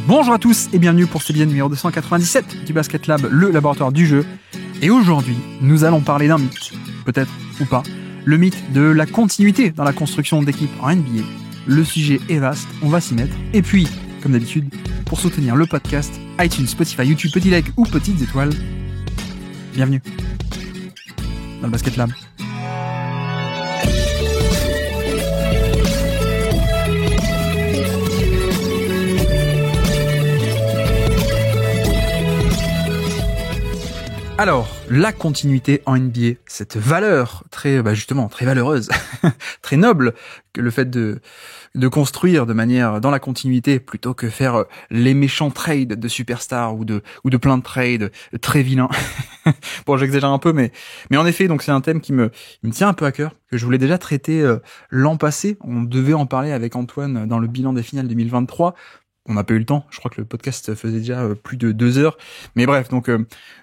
Bonjour à tous et bienvenue pour ce billet numéro 297 du Basket Lab, le laboratoire du jeu. Et aujourd'hui, nous allons parler d'un mythe, peut-être ou pas, le mythe de la continuité dans la construction d'équipes en NBA. Le sujet est vaste, on va s'y mettre. Et puis, comme d'habitude, pour soutenir le podcast, iTunes, Spotify, YouTube, petit like ou petites étoiles, bienvenue dans le Basket Lab. Alors, la continuité en NBA, cette valeur très valeureuse, très noble, que le fait de construire de manière dans la continuité plutôt que faire les méchants trades de superstars ou de plein de trades très vilains. Bon, j'exagère un peu, mais en effet, donc c'est un thème qui me tient un peu à cœur, que je voulais déjà traiter l'an passé. On devait en parler avec Antoine dans le bilan des finales 2023. On n'a pas eu le temps, je crois que le podcast faisait déjà plus de 2 heures. Mais bref, donc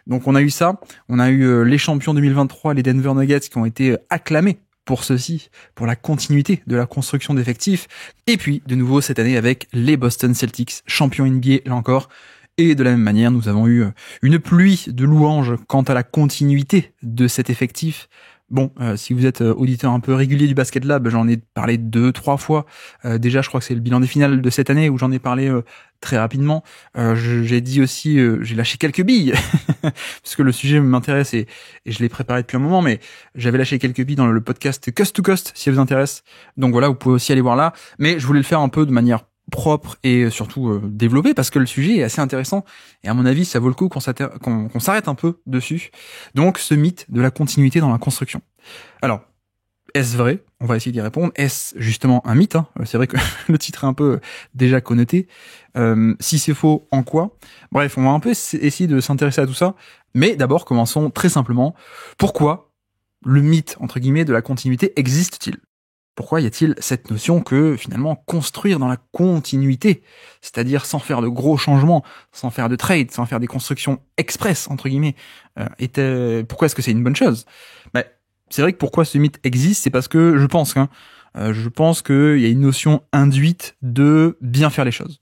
on a eu ça. On a eu les champions 2023, les Denver Nuggets, qui ont été acclamés pour ceci, pour la continuité de la construction d'effectifs. Et puis, de nouveau cette année avec les Boston Celtics, champions NBA là encore. Et de la même manière, nous avons eu une pluie de louanges quant à la continuité de cet effectif. Bon, si vous êtes auditeur un peu régulier du Basket Lab, j'en ai parlé 2-3 fois. Déjà, je crois que c'est le bilan des finales de cette année où j'en ai parlé très rapidement. J'ai dit aussi, j'ai lâché quelques billes, parce que le sujet m'intéresse et je l'ai préparé depuis un moment, mais j'avais lâché quelques billes dans le podcast Coast to Coast, si ça vous intéresse. Donc voilà, vous pouvez aussi aller voir là. Mais je voulais le faire un peu de manière propre et surtout développé, parce que le sujet est assez intéressant et à mon avis ça vaut le coup qu'on s'arrête un peu dessus. Donc ce mythe de la continuité dans la construction. Alors, est-ce vrai? On va essayer d'y répondre. Est-ce justement un mythe, hein? C'est vrai que le titre est un peu déjà connoté. Si c'est faux, en quoi? Bref, on va un peu essayer de s'intéresser à tout ça. Mais d'abord, commençons très simplement. Pourquoi le mythe, entre guillemets, de la continuité existe-t-il? Pourquoi y a-t-il cette notion que, finalement, construire dans la continuité, c'est-à-dire sans faire de gros changements, sans faire de trade, sans faire des constructions express, entre guillemets, pourquoi est-ce que c'est une bonne chose? C'est vrai que pourquoi ce mythe existe, c'est parce que je pense qu'il y a une notion induite de bien faire les choses.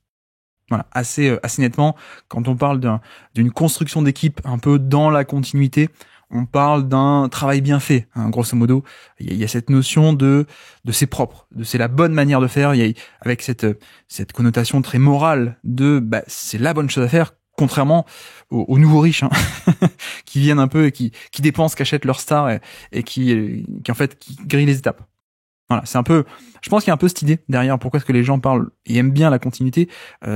Voilà, assez nettement, quand on parle d'une construction d'équipe un peu dans la continuité, on parle d'un travail bien fait, hein, grosso modo. Il y a cette notion de c'est propre, de c'est la bonne manière de faire. Avec cette connotation très morale de c'est la bonne chose à faire, contrairement aux nouveaux riches, hein, qui viennent un peu et qui dépensent, qui achètent leur star et qui en fait qui grillent les étapes. Voilà, c'est un peu. Je pense qu'il y a un peu cette idée derrière. Pourquoi est-ce que les gens parlent et aiment bien la continuité,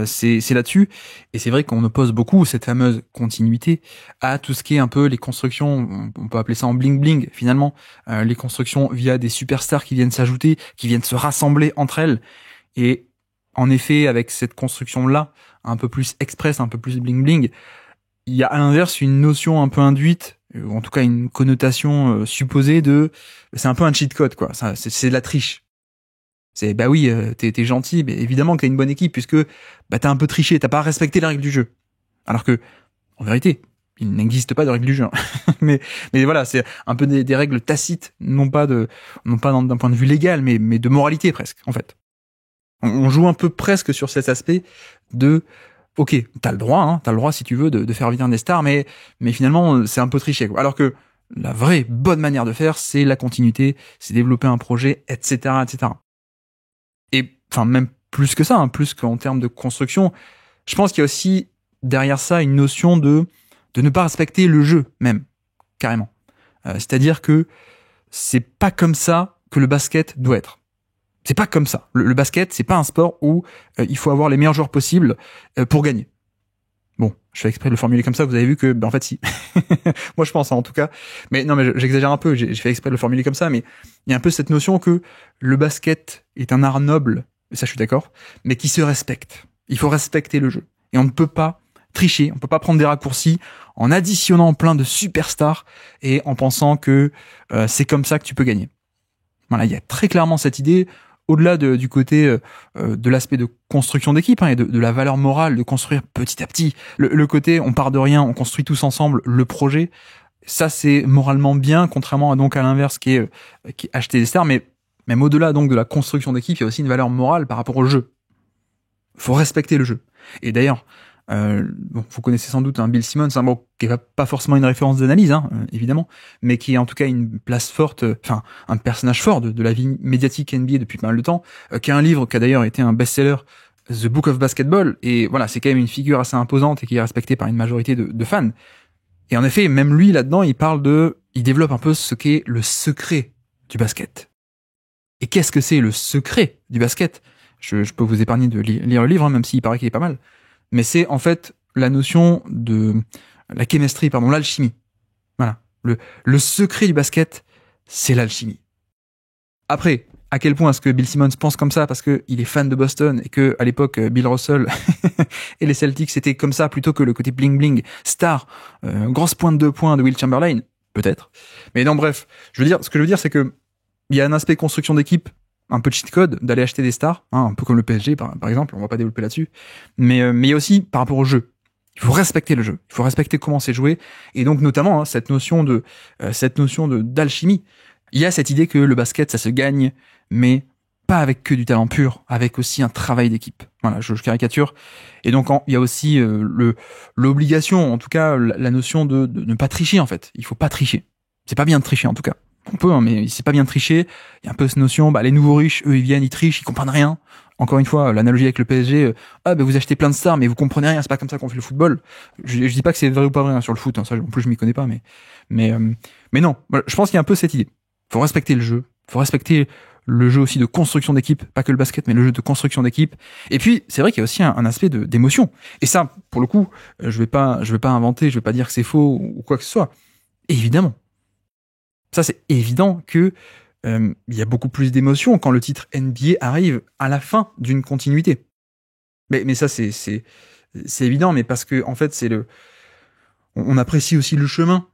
c'est là-dessus. Et c'est vrai qu'on oppose beaucoup cette fameuse continuité à tout ce qui est un peu les constructions. On peut appeler ça en bling bling finalement. Les constructions via des superstars qui viennent s'ajouter, qui viennent se rassembler entre elles. Et en effet, avec cette construction-là, un peu plus express, un peu plus bling bling, il y a à l'inverse une notion un peu induite, ou en tout cas une connotation supposée c'est un peu un cheat code, quoi. Ça, c'est de la triche. C'est t'es gentil, mais évidemment que t'as une bonne équipe puisque t'as un peu triché, t'as pas respecté les règles du jeu. Alors que en vérité, il n'existe pas de règles du jeu. mais voilà, c'est un peu des règles tacites, non pas d'un point de vue légal, mais de moralité presque, en fait. On joue un peu presque sur cet aspect de ok, t'as le droit si tu veux de faire venir des stars, mais finalement c'est un peu triché, quoi. Alors que la vraie bonne manière de faire, c'est la continuité, c'est développer un projet, etc., etc. Et enfin même plus que ça, hein, plus qu'en termes de construction, je pense qu'il y a aussi derrière ça une notion de ne pas respecter le jeu même, carrément. C'est-à-dire que c'est pas comme ça que le basket doit être. C'est pas comme ça. Le basket, c'est pas un sport où il faut avoir les meilleurs joueurs possibles pour gagner. Bon, je fais exprès de le formuler comme ça, vous avez vu que, en fait, si. Moi, je pense, hein, en tout cas. Mais non, mais j'exagère un peu, j'ai fait exprès de le formuler comme ça, mais il y a un peu cette notion que le basket est un art noble, et ça, je suis d'accord, mais qui se respecte. Il faut respecter le jeu. Et on ne peut pas tricher, on peut pas prendre des raccourcis en additionnant plein de superstars et en pensant que c'est comme ça que tu peux gagner. Voilà, il y a très clairement cette idée, au-delà du côté de l'aspect de construction d'équipe, hein, et de la valeur morale de construire petit à petit, le côté on part de rien, on construit tous ensemble le projet, ça c'est moralement bien, contrairement à l'inverse qui est acheter des stars, mais même au-delà donc de la construction d'équipe, il y a aussi une valeur morale par rapport au jeu. Faut respecter le jeu. Et d'ailleurs, bon, vous connaissez sans doute Bill Simmons, bon, qui est pas forcément une référence d'analyse, évidemment, mais qui est en tout cas une place forte, enfin un personnage fort de la vie médiatique NBA depuis pas mal de temps, qui a un livre qui a d'ailleurs été un best-seller, The Book of Basketball, et voilà, c'est quand même une figure assez imposante et qui est respectée par une majorité de fans. Et en effet, même lui là-dedans, il développe un peu ce qu'est le secret du basket. Et qu'est-ce que c'est le secret du basket ? Je peux vous épargner de lire le livre, même s'il paraît qu'il est pas mal. Mais c'est en fait la notion de la chemistry, l'alchimie. Voilà. Le secret du basket, c'est l'alchimie. Après, à quel point est-ce que Bill Simmons pense comme ça parce que il est fan de Boston et que à l'époque Bill Russell et les Celtics c'était comme ça plutôt que le côté bling bling star, grosse pointe de points de Will Chamberlain, peut-être. Mais non, bref, ce que je veux dire c'est que il y a un aspect construction d'équipe, un peu cheat code d'aller acheter des stars, un peu comme le PSG par exemple, on va pas développer là-dessus. Mais il y a aussi par rapport au jeu. Il faut respecter le jeu, il faut respecter comment c'est joué, et donc notamment cette notion d'alchimie. Il y a cette idée que le basket, ça se gagne, mais pas avec que du talent pur, avec aussi un travail d'équipe. Voilà, je caricature. Et donc, il y a aussi l'obligation, en tout cas, la notion de ne pas tricher, en fait. Il faut pas tricher. C'est pas bien de tricher, en tout cas. On peut, mais c'est pas bien de tricher. Il y a un peu cette notion, les nouveaux riches, eux, ils viennent, ils trichent, ils comprennent rien. Encore une fois, l'analogie avec le PSG, vous achetez plein de stars, mais vous comprenez rien, c'est pas comme ça qu'on fait le football. Je dis pas que c'est vrai ou pas vrai sur le foot, ça, en plus, je m'y connais pas, mais non. Voilà, je pense qu'il y a un peu cette idée. Faut respecter le jeu. Faut respecter le jeu aussi de construction d'équipe, pas que le basket, mais le jeu de construction d'équipe. Et puis, c'est vrai qu'il y a aussi un aspect d'émotion. Et ça, pour le coup, je vais pas inventer, je vais pas dire que c'est faux ou quoi que ce soit. Évidemment. Ça, c'est évident que il y a beaucoup plus d'émotion quand le titre NBA arrive à la fin d'une continuité. Mais ça, c'est évident, mais parce que, en fait, on apprécie aussi le chemin.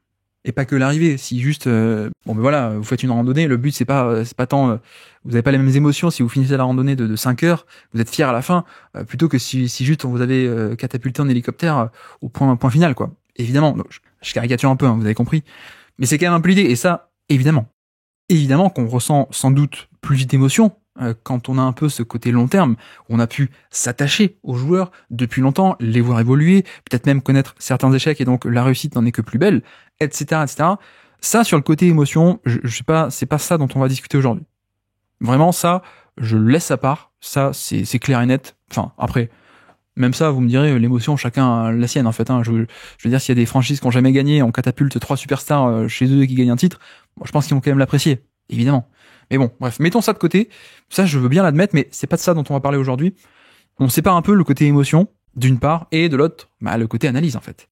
Et pas que l'arrivée. Si juste, vous faites une randonnée, le but c'est pas tant, vous avez pas les mêmes émotions si vous finissez la randonnée de 5 heures, vous êtes fier à la fin, plutôt que si juste on vous avait catapulté en hélicoptère au point final, quoi. Évidemment, donc, je caricature un peu, vous avez compris. Mais c'est quand même un peu l'idée, et ça, évidemment qu'on ressent sans doute plus vite d'émotion quand on a un peu ce côté long terme, on a pu s'attacher aux joueurs depuis longtemps, les voir évoluer, peut-être même connaître certains échecs et donc la réussite n'en est que plus belle, etc., etc. Ça, sur le côté émotion, je sais pas, c'est pas ça dont on va discuter aujourd'hui. Vraiment, ça, je le laisse à part. Ça, c'est clair et net. Enfin, après, même ça, vous me direz, l'émotion, chacun a la sienne, en fait. Je veux dire, s'il y a des franchises qui ont jamais gagné, on catapulte 3 superstars chez eux et qui gagnent un titre, je pense qu'ils vont quand même l'apprécier, évidemment. Mais bon, bref, mettons ça de côté. Ça, je veux bien l'admettre, mais c'est pas de ça dont on va parler aujourd'hui. On sépare un peu le côté émotion, d'une part, et de l'autre, le côté analyse, en fait.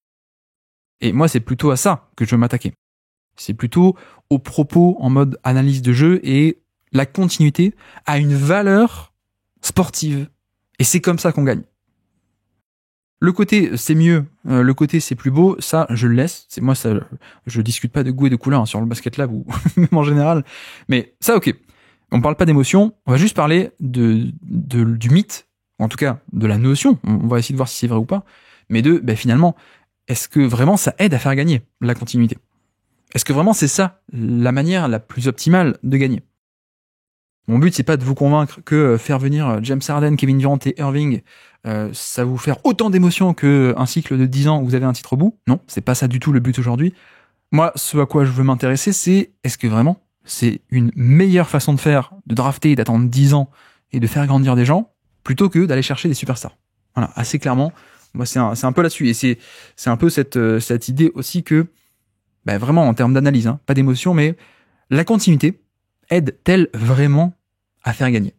Et moi, c'est plutôt à ça que je veux m'attaquer. C'est plutôt aux propos en mode analyse de jeu et la continuité a une valeur sportive. Et c'est comme ça qu'on gagne. Le côté c'est mieux, le côté c'est plus beau, ça je le laisse. C'est moi, ça, je discute pas de goût et de couleur sur le basket lab ou même en général. Mais ça, ok. On parle pas d'émotion, on va juste parler du mythe, en tout cas de la notion. On va essayer de voir si c'est vrai ou pas. Mais finalement, est-ce que vraiment ça aide à faire gagner la continuité ? Est-ce que vraiment c'est ça la manière la plus optimale de gagner ? Mon but, c'est pas de vous convaincre que faire venir James Harden, Kevin Durant et Irving, ça va vous faire autant d'émotions qu'un cycle de 10 ans où vous avez un titre au bout. Non, c'est pas ça du tout le but aujourd'hui. Moi, ce à quoi je veux m'intéresser, c'est est-ce que vraiment c'est une meilleure façon de faire, de drafter, d'attendre 10 ans et de faire grandir des gens, plutôt que d'aller chercher des superstars. Voilà, assez clairement. Moi, c'est un peu là-dessus. Et c'est un peu cette idée aussi que, vraiment en termes d'analyse, pas d'émotion, mais la continuité aide-t-elle vraiment à faire gagner ?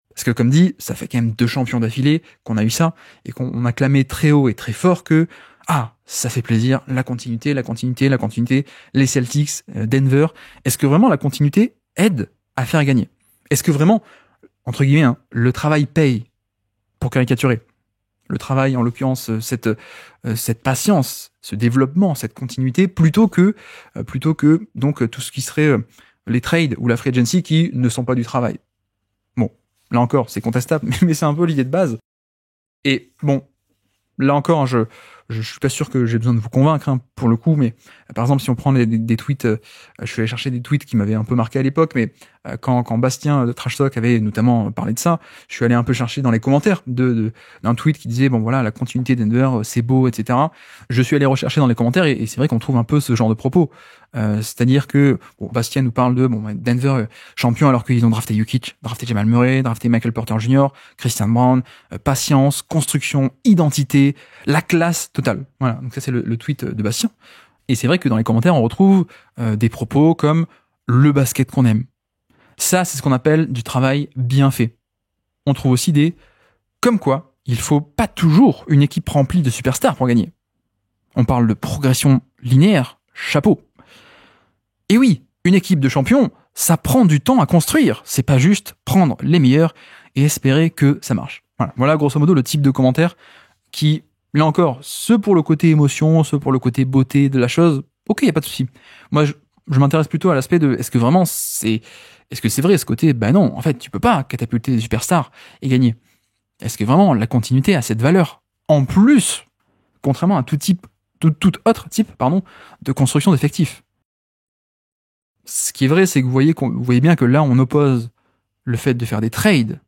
Parce que comme dit, ça fait quand même 2 champions d'affilée qu'on a eu ça, et qu'on a clamé très haut et très fort que ça fait plaisir, la continuité, les Celtics, Denver. Est-ce que vraiment la continuité aide à faire gagner ? Est-ce que vraiment, entre guillemets, le travail paye, pour caricaturer ? Le travail, en l'occurrence, cette patience, ce développement, cette continuité, plutôt que donc tout ce qui serait les trades ou la free agency qui ne sont pas du travail. Bon, là encore, c'est contestable, mais c'est un peu l'idée de base. Et bon, là encore, je suis pas sûr que j'ai besoin de vous convaincre hein, pour le coup, mais par exemple si on prend des tweets, je suis allé chercher des tweets qui m'avaient un peu marqué à l'époque, mais quand Bastien de Trash Talk avait notamment parlé de ça, je suis allé un peu chercher dans les commentaires d'un tweet qui disait bon voilà la continuité Denver c'est beau, etc. Je suis allé rechercher dans les commentaires et c'est vrai qu'on trouve un peu ce genre de propos. C'est-à-dire que Bastien nous parle de Denver champion alors qu'ils ont drafté Jokic, drafté Jamal Murray, drafté Michael Porter Jr., Christian Brown, patience, construction, identité, la classe totale. Voilà, donc ça c'est le tweet de Bastien. Et c'est vrai que dans les commentaires on retrouve des propos comme le basket qu'on aime. Ça c'est ce qu'on appelle du travail bien fait. On trouve aussi des comme quoi il faut pas toujours une équipe remplie de superstars pour gagner. On parle de progression linéaire, chapeau. Et oui, une équipe de champions, ça prend du temps à construire. C'est pas juste prendre les meilleurs et espérer que ça marche. Voilà grosso modo le type de commentaire qui, là encore, ceux pour le côté émotion, ceux pour le côté beauté de la chose, ok, y a pas de souci. Moi, je m'intéresse plutôt à l'aspect de est-ce que c'est vrai ce côté, non, en fait, tu peux pas catapulter des superstars et gagner. Est-ce que vraiment la continuité a cette valeur en plus, contrairement à tout autre type, de construction d'effectifs. Ce qui est vrai, c'est que vous voyez bien que là, on oppose le fait de faire des trades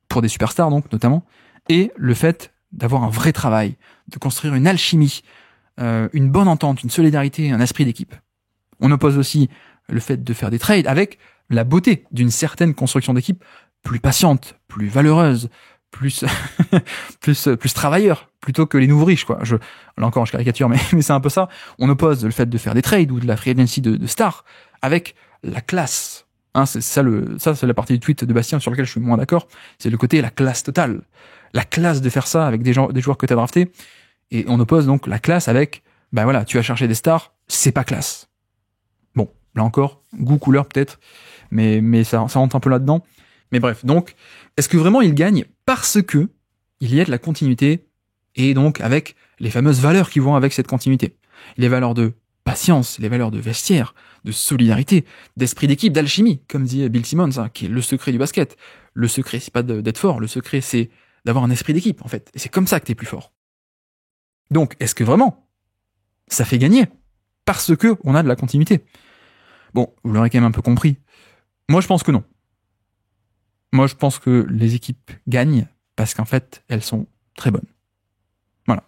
pour des superstars, donc, notamment, et le fait d'avoir un vrai travail, de construire une alchimie, une bonne entente, une solidarité, un esprit d'équipe. On oppose aussi le fait de faire des trades avec la beauté d'une certaine construction d'équipe plus patiente, plus valeureuse, plus travailleur, plutôt que les nouveaux riches, quoi. Là encore, je caricature, mais c'est un peu ça. On oppose le fait de faire des trades ou de la free agency de stars avec la classe. C'est ça c'est la partie du tweet de Bastien sur laquelle je suis moins d'accord. C'est le côté la classe totale. La classe de faire ça avec des joueurs que t'as draftés. Et on oppose donc la classe avec, tu as cherché des stars, c'est pas classe. Bon, là encore, goût, couleur peut-être, mais ça rentre un peu là-dedans. Mais bref, donc, est-ce que vraiment il gagne parce que il y a de la continuité et donc avec les fameuses valeurs qui vont avec cette continuité. Les valeurs de patience, les valeurs de vestiaire, de solidarité, d'esprit d'équipe, d'alchimie, comme dit Bill Simmons, qui est le secret du basket. Le secret, c'est pas d'être fort, le secret, c'est d'avoir un esprit d'équipe, en fait. Et c'est comme ça que t'es plus fort. Donc, est-ce que vraiment ça fait gagner parce que on a de la continuité? Bon, vous l'aurez quand même un peu compris. Moi, je pense que non. Moi, je pense que les équipes gagnent parce qu'en fait, elles sont très bonnes. Voilà,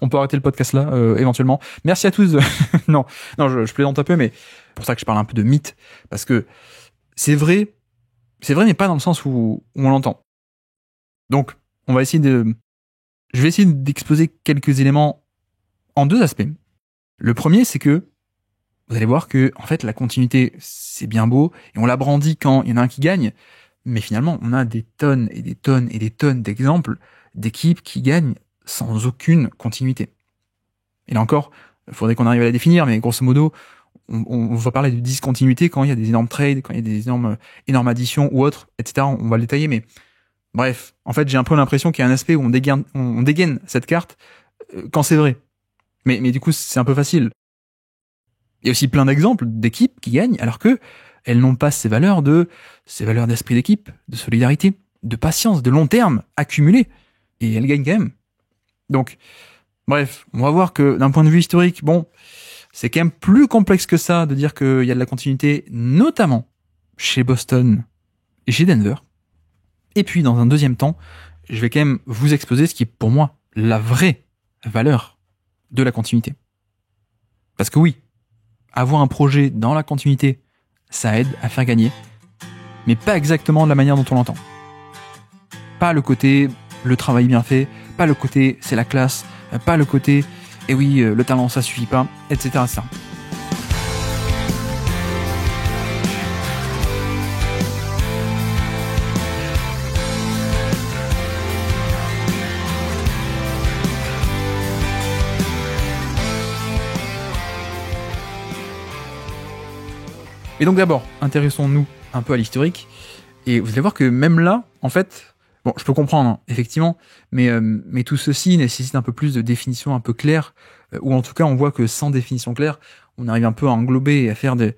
on peut arrêter le podcast là, éventuellement. Merci à tous. non, je plaisante un peu, mais c'est pour ça que je parle un peu de mythe, parce que c'est vrai, mais pas dans le sens où on l'entend. Donc, je vais essayer d'exposer quelques éléments en deux aspects. Le premier, c'est que vous allez voir que, en fait, la continuité, c'est bien beau, et on la brandit quand il y en a un qui gagne, mais finalement, on a des tonnes et des tonnes et des tonnes d'exemples d'équipes qui gagnent sans aucune continuité. Et là encore, il faudrait qu'on arrive à la définir, mais grosso modo, on va parler de discontinuité quand il y a des énormes trades, quand il y a des énormes additions ou autres, etc. On va le détailler, mais bref, en fait, j'ai un peu l'impression qu'il y a un aspect où on dégaine cette carte quand c'est vrai. Mais du coup, c'est un peu facile. Il y a aussi plein d'exemples d'équipes qui gagnent alors que elles n'ont pas ces valeurs d'esprit d'équipe, de solidarité, de patience, de long terme accumulées. Et elles gagnent quand même. Donc, bref, on va voir que d'un point de vue historique, c'est quand même plus complexe que ça de dire qu'il y a de la continuité, notamment chez Boston et chez Denver. Et puis, dans un deuxième temps, je vais quand même vous exposer ce qui est pour moi la vraie valeur de la continuité. Parce que oui, avoir un projet dans la continuité, ça aide à faire gagner, mais pas exactement de la manière dont on l'entend. Pas le côté le travail bien fait, pas le côté c'est la classe, pas le côté et oui le talent ça suffit pas, etc. ça. Et donc d'abord, intéressons-nous un peu à l'historique, et vous allez voir que même là, en fait, bon, je peux comprendre, effectivement, mais tout ceci nécessite un peu plus de définition un peu claire, ou en tout cas, on voit que sans définition claire, on arrive un peu à englober et à faire des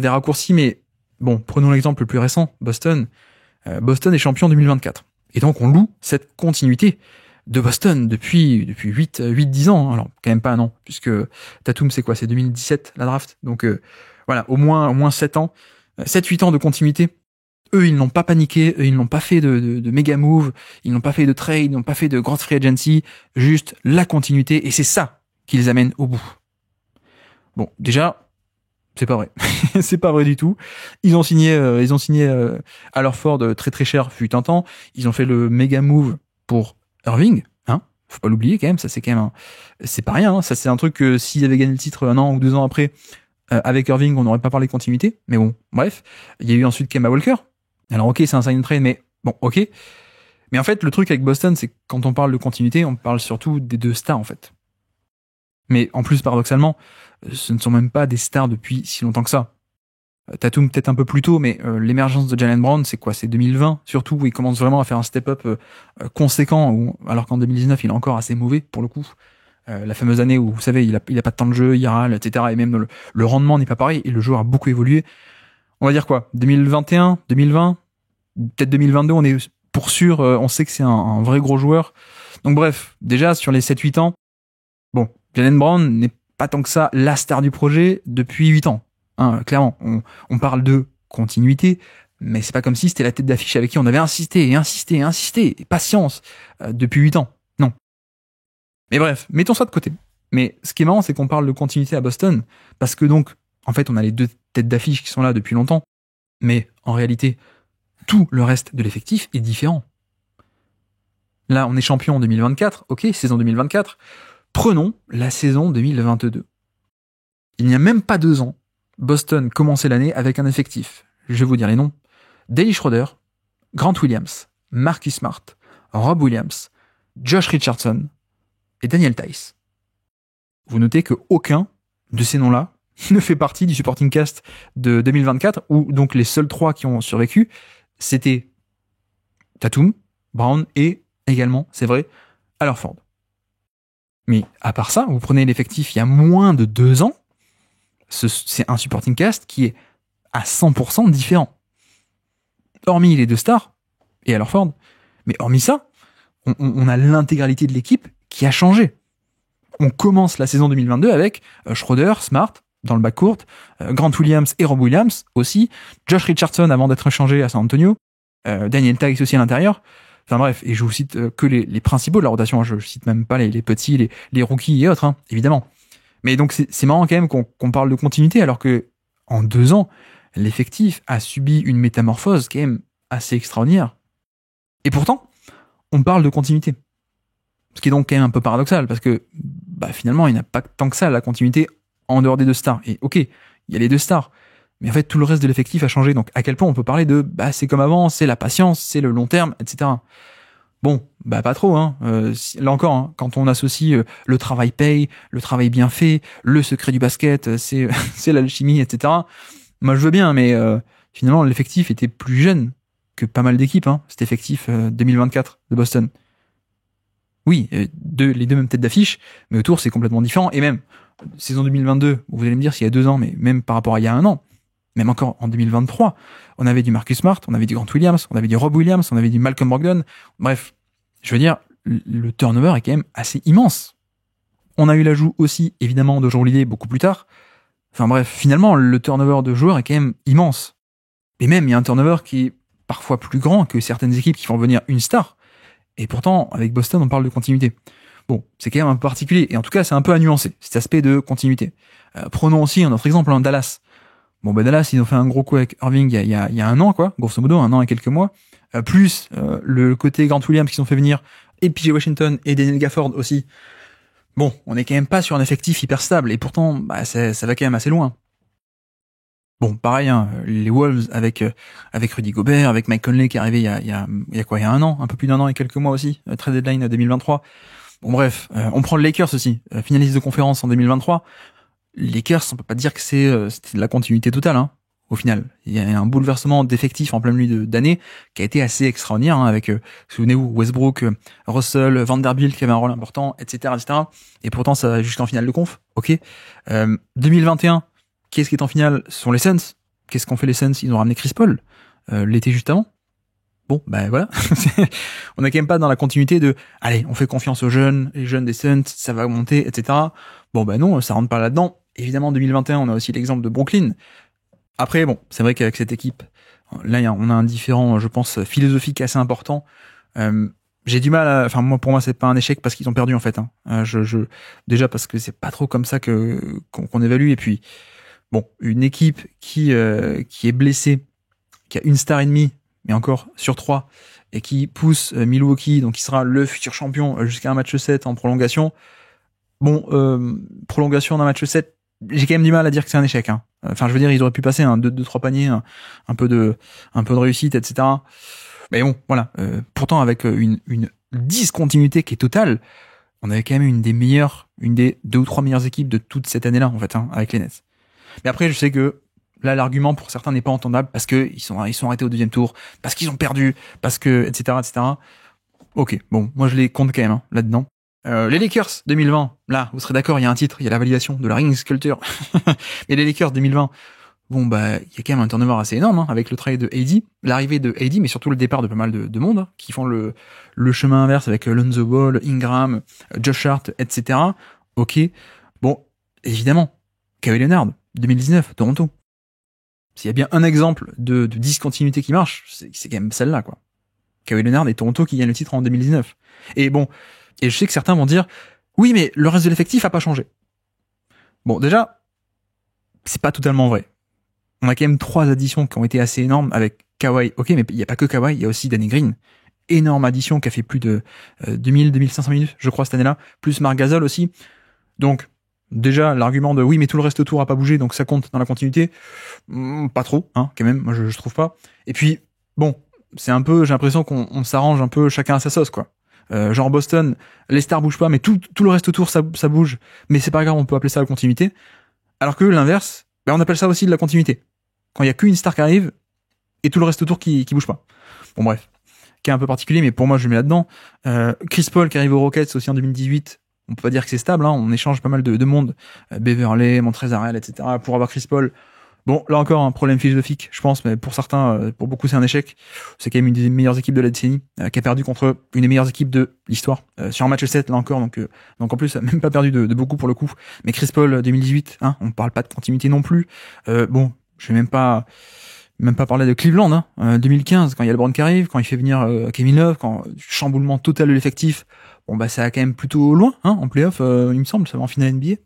raccourcis, mais bon, prenons l'exemple le plus récent, Boston. Boston est champion 2024. Et donc, on loue cette continuité de Boston depuis 8-10 ans, hein. Alors quand même pas un an, puisque Tatum c'est quoi, c'est 2017 la draft, donc voilà, au moins 7 ans, 7-8 ans de continuité. Eux, ils n'ont pas paniqué, eux, ils n'ont pas fait de méga move, ils n'ont pas fait de trade, ils n'ont pas fait de grande free agency, juste la continuité, et c'est ça qui les amène au bout. Bon, déjà, c'est pas vrai. C'est pas vrai du tout. Ils ont signé à leur Ford très très cher fut un temps. Ils ont fait le méga move pour Irving, hein. Faut pas l'oublier quand même, ça c'est quand même c'est pas rien, hein. Ça c'est un truc que s'ils avaient gagné le titre un an ou 2 ans après, avec Irving, on n'aurait pas parlé de continuité. Mais bon, bref. Il y a eu ensuite Kemba Walker. Alors ok, c'est un sign and trade, mais bon, ok. Mais en fait, le truc avec Boston, c'est que quand on parle de continuité, on parle surtout des 2 stars, en fait. Mais en plus, paradoxalement, ce ne sont même pas des stars depuis si longtemps que ça. Tatum peut-être un peu plus tôt, mais l'émergence de Jaylen Brown, c'est quoi? C'est 2020, surtout, où il commence vraiment à faire un step-up conséquent, alors qu'en 2019, il est encore assez mauvais, pour le coup. La fameuse année où, vous savez, il a pas de temps de jeu, il râle, etc. Et même le rendement n'est pas pareil, et le joueur a beaucoup évolué. On va dire quoi? 2021, 2020, peut-être 2022, on est pour sûr, on sait que c'est un vrai gros joueur. Donc bref, déjà, sur les 7-8 ans, bon, Jaylen Brown n'est pas tant que ça la star du projet depuis 8 ans. Hein, clairement, on parle de continuité, mais c'est pas comme si c'était la tête d'affiche avec qui on avait insisté, et patience, depuis 8 ans. Non. Mais bref, mettons ça de côté. Mais ce qui est marrant, c'est qu'on parle de continuité à Boston, parce que donc, en fait, on a les 2 têtes d'affiche qui sont là depuis longtemps, mais en réalité, tout le reste de l'effectif est différent. Là, on est champion en 2024, ok, saison 2024. Prenons la saison 2022. Il n'y a même pas 2 ans, Boston commençait l'année avec un effectif. Je vais vous dire les noms. Dennis Schroeder, Grant Williams, Marcus Smart, Rob Williams, Josh Richardson et Daniel Theis. Vous notez qu'aucun de ces noms-là ne fait partie du supporting cast de 2024, où donc les seuls 3 qui ont survécu, c'était Tatum, Brown et également, c'est vrai, Al Horford. Mais à part ça, vous prenez l'effectif il y a moins de 2 ans, c'est un supporting cast qui est à 100% différent. Hormis les 2 stars et Al Horford, mais hormis ça, on a l'intégralité de l'équipe qui a changé. On commence la saison 2022 avec Schroeder, Smart dans le backcourt, Grant Williams et Rob Williams aussi, Josh Richardson avant d'être échangé à San Antonio, Daniel Theis aussi à l'intérieur. Enfin bref, et je vous cite que les principaux de la rotation, je cite même pas les petits, les rookies et autres, hein, évidemment. Mais donc c'est marrant quand même qu'on parle de continuité, alors que en 2 ans, l'effectif a subi une métamorphose quand même assez extraordinaire. Et pourtant, on parle de continuité. Ce qui est donc quand même un peu paradoxal, parce que finalement, il n'y a pas tant que ça la continuité en dehors des 2 stars. Et ok, il y a les 2 stars, mais en fait tout le reste de l'effectif a changé. Donc à quel point on peut parler de c'est comme avant, c'est la patience, c'est le long terme, etc. Bon, pas trop, hein. Là encore, hein, quand on associe le travail paye, le travail bien fait, le secret du basket, c'est c'est l'alchimie, etc. Moi je veux bien, mais finalement l'effectif était plus jeune que pas mal d'équipes, hein, cet effectif 2024 de Boston. Oui, les 2 mêmes têtes d'affiche, mais autour c'est complètement différent. Et même saison 2022, vous allez me dire s'il y a 2 ans, mais même par rapport à il y a 1 an, même encore en 2023, on avait du Marcus Smart, on avait du Grant Williams, on avait du Rob Williams, on avait du Malcolm Brogdon. Bref, je veux dire, le turnover est quand même assez immense. On a eu l'ajout aussi, évidemment, de Jrue Holiday beaucoup plus tard. Enfin bref, finalement, le turnover de joueurs est quand même immense. Et même, il y a un turnover qui est parfois plus grand que certaines équipes qui font venir une star. Et pourtant, avec Boston, on parle de continuité. Bon, c'est quand même un peu particulier, et en tout cas, c'est un peu à nuancer, cet aspect de continuité. Prenons aussi un autre exemple, Dallas. Bon, Dallas, ils ont fait un gros coup avec Irving il y a 1 an, quoi, grosso modo, 1 an et quelques mois. Plus le côté Grant Williams qui sont fait venir, et PJ Washington et Daniel Gafford aussi. Bon, on est quand même pas sur un effectif hyper stable, et pourtant, ça va quand même assez loin. Bon, pareil, hein, les Wolves avec Rudy Gobert, avec Mike Conley qui est arrivé il y a 1 an, un peu plus d'1 an et quelques mois aussi, trade deadline 2023. Bon bref, on prend le Lakers aussi, finaliste de conférence en 2023. Les Lakers, on peut pas dire que c'était de la continuité totale, hein. Au final, il y a un bouleversement d'effectifs en plein milieu d'année qui a été assez extraordinaire, hein, avec, souvenez-vous, Westbrook, Russell, Vanderbilt qui avait un rôle important, etc., etc. Et pourtant, ça va jusqu'en finale de conf. Ok. 2021, qui est-ce qui est en finale? Ce sont les Suns. Qu'est-ce qu'ont fait les Suns? Ils ont ramené Chris Paul l'été juste avant. Bon, ben voilà. On n'est quand même pas dans la continuité de, allez, on fait confiance aux jeunes, les jeunes des Suns, ça va monter, etc. Bon, ben non, ça rentre pas là-dedans. Évidemment, en 2021, on a aussi l'exemple de Brooklyn. Après, bon, c'est vrai qu'avec cette équipe, là, on a un différent, je pense, philosophique assez important. J'ai du mal à, enfin, pour moi, c'est pas un échec parce qu'ils ont perdu, en fait, hein. Déjà parce que c'est pas trop comme ça qu'on évalue. Et puis, bon, une équipe qui est blessée, qui a une star et demie, mais encore sur 3, et qui pousse Milwaukee, donc qui sera le futur champion jusqu'à un match 7 en prolongation. Bon, prolongation d'un match 7, j'ai quand même du mal à dire que c'est un échec, hein. Enfin, je veux dire, ils auraient pu passer un 2-3 paniers, un peu de réussite, etc. Mais bon, voilà. Pourtant, avec une discontinuité qui est totale, on avait quand même une des 2 ou 3 meilleures équipes de toute cette année-là, en fait, hein, avec les Nets. Mais après, je sais que là, l'argument pour certains n'est pas entendable parce que ils sont arrêtés au deuxième tour, parce qu'ils ont perdu, parce que, etc., etc. Ok, bon, moi je les compte quand même, hein, là-dedans. Les Lakers 2020, là, vous serez d'accord, il y a un titre, il y a la validation de la Rings Culture. Mais les Lakers 2020, bon, bah, il y a quand même un turnover assez énorme, hein, avec le travail de AD, l'arrivée de AD, mais surtout le départ de pas mal de monde, hein, qui font le chemin inverse avec Lonzo Ball, Ingram, Josh Hart, etc. Ok. Bon, évidemment, Kawhi Leonard, 2019, Toronto. S'il y a bien un exemple de discontinuité qui marche, c'est quand même celle-là, quoi. Kawhi Leonard et Toronto qui gagnent le titre en 2019. Et bon, et je sais que certains vont dire, oui, mais le reste de l'effectif a pas changé. Bon, déjà, c'est pas totalement vrai. On a quand même 3 additions qui ont été assez énormes avec Kawhi. Ok, mais il y a pas que Kawhi, il y a aussi Danny Green. Énorme addition qui a fait plus de 2500 minutes, je crois, cette année-là. Plus Marc Gasol aussi. Donc, déjà, l'argument de oui, mais tout le reste autour a pas bougé, donc ça compte dans la continuité. Pas trop, hein, quand même. Moi, je trouve pas. Et puis, bon, c'est un peu, j'ai l'impression qu'on s'arrange un peu chacun à sa sauce, quoi. Genre Boston, les stars bougent pas, mais tout le reste autour, ça bouge. Mais c'est pas grave, on peut appeler ça la continuité. Alors que l'inverse, ben on appelle ça aussi de la continuité. Quand il y a qu'une star qui arrive, et tout le reste autour qui bouge pas. Bon, bref. Qui est un peu particulier, mais pour moi, je le mets là-dedans. Chris Paul qui arrive aux Rockets aussi en 2018. On peut pas dire que c'est stable, hein. On échange pas mal de monde. Beverley, Montrezl Harrell, etc. pour avoir Chris Paul. Bon, là encore, un problème philosophique, je pense, mais pour certains, pour beaucoup, c'est un échec. C'est quand même une des meilleures équipes de la décennie, qui a perdu contre une des meilleures équipes de l'histoire. Sur un match 7, là encore, donc en plus, a même pas perdu de beaucoup pour le coup. Mais Chris Paul, 2018, hein, on parle pas de continuité non plus. Bon, je vais même pas parler de Cleveland, hein. 2015, quand il y a LeBron qui arrive, quand il fait venir Kevin Love, quand chamboulement total de l'effectif. Bon, bah, ça a quand même plutôt loin, hein, en playoff, il me semble, ça va en finale NBA.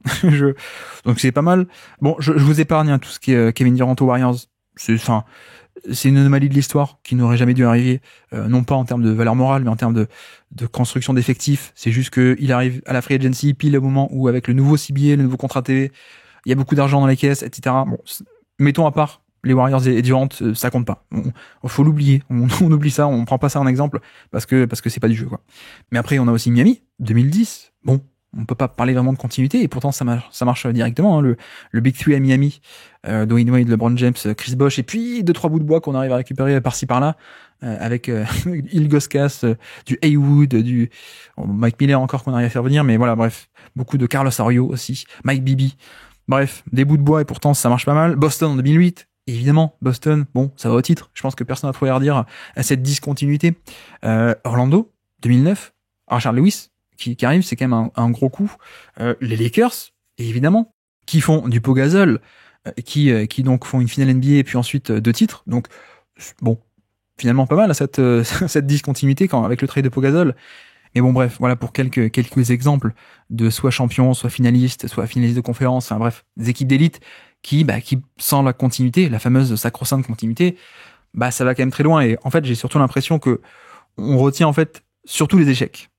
Donc c'est pas mal. Bon, je vous épargne, hein, tout ce qui est Kevin Durant aux Warriors. C'est une anomalie de l'histoire qui n'aurait jamais dû arriver, non pas en termes de valeur morale, mais en termes de construction d'effectifs. C'est juste que il arrive à la free agency pile au moment où, avec le nouveau CBA, le nouveau contrat TV, il y a beaucoup d'argent dans les caisses, etc. Bon, mettons à part les Warriors et Durant, ça compte pas. Faut l'oublier. On oublie ça, on prend pas ça en exemple parce que c'est pas du jeu, quoi. Mais après, on a aussi Miami, 2010. Bon, on peut pas parler vraiment de continuité et pourtant ça marche directement, hein, le Big Three à Miami, Dwayne Wade, LeBron James, Chris Bosh et puis 2-3 bouts de bois qu'on arrive à récupérer par-ci par-là, avec Ilgauskas, du Haywood, Mike Miller encore qu'on arrive à faire venir, mais voilà, bref, beaucoup de Carlos Arroyo aussi, Mike Bibby. Bref, des bouts de bois et pourtant ça marche pas mal. Boston en 2008. Évidemment, Boston, bon, ça va au titre. Je pense que personne n'a trop à redire à cette discontinuité. Orlando, 2009. Rashard Lewis, qui arrive, c'est quand même un gros coup. Les Lakers, évidemment, qui font du Pau Gasol, qui donc font une finale NBA et puis ensuite 2 titres. Donc, bon, finalement pas mal à cette discontinuité avec le trade de Pau Gasol. Mais bon, bref, voilà pour quelques exemples de soit champion, soit finaliste de conférence, enfin bref, des équipes d'élite qui, sans la continuité, la fameuse sacro-sainte continuité, ça va quand même très loin. Et en fait, j'ai surtout l'impression que on retient en fait surtout les échecs.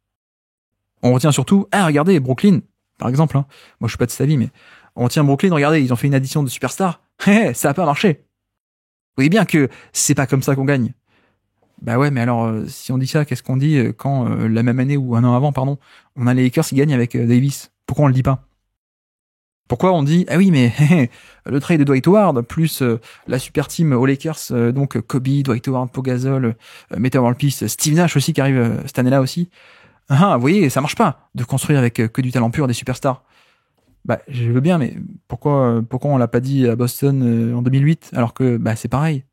On retient surtout, regardez, Brooklyn, par exemple, hein. Moi je suis pas de cet avis, mais on retient Brooklyn, regardez, ils ont fait une addition de superstars, ça a pas marché. Vous voyez bien que c'est pas comme ça qu'on gagne. Bah ouais, mais alors, si on dit ça, qu'est-ce qu'on dit quand la même année ou un an avant, pardon, on a les Lakers qui gagnent avec Davis? Pourquoi on le dit pas? Pourquoi on dit, ah oui, mais le trade de Dwight Howard, plus la super team aux Lakers, donc Kobe, Dwight Howard, Pau Gasol, Metta World Peace, Steve Nash aussi qui arrive cette année-là aussi. Vous voyez, ça marche pas de construire avec que du talent pur des superstars. Je veux bien, mais pourquoi on l'a pas dit à Boston en 2008 alors que c'est pareil.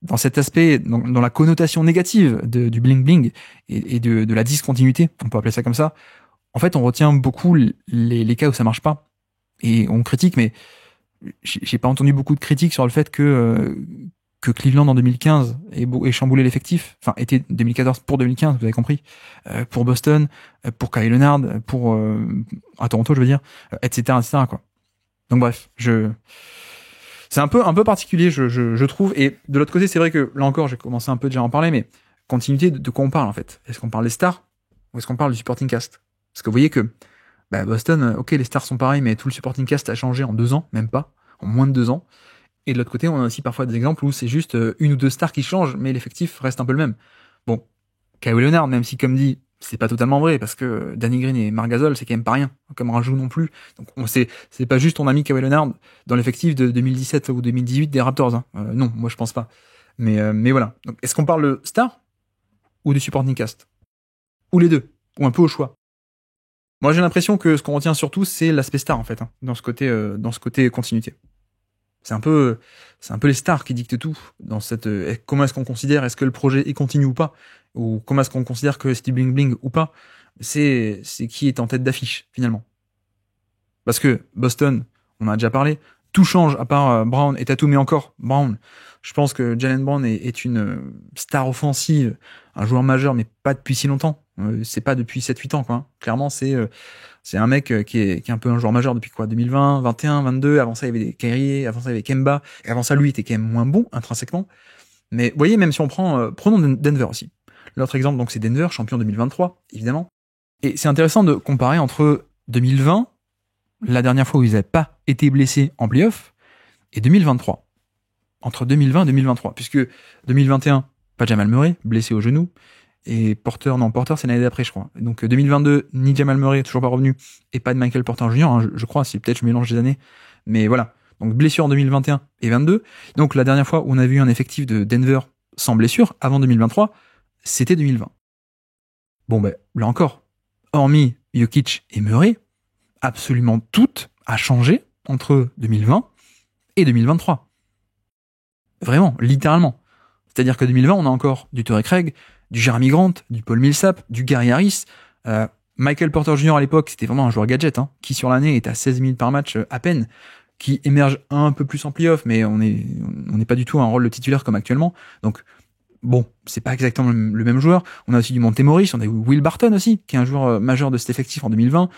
dans cet aspect, dans la connotation négative du bling bling et de la discontinuité, on peut appeler ça comme ça. En fait, on retient beaucoup les cas où ça marche pas et on critique, mais j'ai pas entendu beaucoup de critiques sur le fait que Cleveland en 2015 ait chamboulé l'effectif, enfin était 2014 pour 2015, vous avez compris, pour Boston, pour Kawhi Leonard, pour à Toronto, je veux dire, etc., quoi. Donc bref, c'est un peu particulier, je trouve. Et de l'autre côté, c'est vrai que là encore, j'ai commencé un peu déjà à en parler, mais continuité de quoi on parle en fait. Est-ce qu'on parle des stars ou est-ce qu'on parle du supporting cast? Parce que vous voyez que Boston, ok, les stars sont pareils, mais tout le supporting cast a changé en 2 ans, même pas, en moins de 2 ans. Et de l'autre côté, on a aussi parfois des exemples où c'est juste une ou deux stars qui changent, mais l'effectif reste un peu le même. Bon, Kawhi Leonard, même si comme dit, c'est pas totalement vrai, parce que Danny Green et Marc Gasol, c'est quand même pas rien, comme rajout non plus. Donc c'est pas juste ton ami Kawhi Leonard dans l'effectif de 2017 ou 2018 des Raptors. Hein. Non, moi je pense pas. Mais voilà. Donc, est-ce qu'on parle de star ou du supporting cast? Ou les deux, ou un peu au choix. Moi j'ai l'impression que ce qu'on retient surtout, c'est l'aspect star en fait, hein, dans ce côté continuité. C'est un peu les stars qui dictent tout dans cette. Comment est-ce qu'on considère, est-ce que le projet est continu ou pas, ou comment est-ce qu'on considère que c'est du bling bling ou pas. C'est qui est en tête d'affiche finalement. Parce que Boston, on en a déjà parlé, tout change à part Brown et Tatum, mais encore Brown. Je pense que Jaylen Brown est une star offensive, un joueur majeur, mais pas depuis si longtemps. C'est pas depuis 7-8 ans, quoi. Clairement, c'est un mec qui est un peu un joueur majeur depuis quoi, 2020, 21, 22. Avant ça, il y avait des Kyrie, avant ça, il y avait Kemba. Et avant ça, lui, il était quand même moins bon, intrinsèquement. Mais vous voyez, même si on prenons Denver aussi. L'autre exemple, donc, c'est Denver, champion 2023, évidemment. Et c'est intéressant de comparer entre 2020, la dernière fois où ils n'avaient pas été blessés en playoff, et 2023. Entre 2020 et 2023. Puisque 2021, pas Jamal Murray, blessé au genou. Et Porter, c'est l'année d'après, je crois. Donc 2022, ni Jamal Murray, toujours pas revenu, et pas de Michael Porter Jr., hein, je crois, si peut-être je mélange les années. Mais voilà. Donc blessure en 2021 et 22. Donc la dernière fois où on a vu un effectif de Denver sans blessure, avant 2023, c'était 2020. Bon là encore, hormis Jokic et Murray, absolument tout a changé entre 2020 et 2023. Vraiment, littéralement. C'est-à-dire que 2020, on a encore du Torrey Craig, du Jeremy Grant, du Paul Millsap, du Gary Harris. Michael Porter Jr. à l'époque, c'était vraiment un joueur gadget, hein, qui sur l'année est à 16 minutes par match à peine, qui émerge un peu plus en playoff, mais on n'est pas du tout à un rôle de titulaire comme actuellement. Donc bon, c'est pas exactement le même joueur. On a aussi du Monte Morris, on a Will Barton aussi, qui est un joueur majeur de cet effectif en 2020.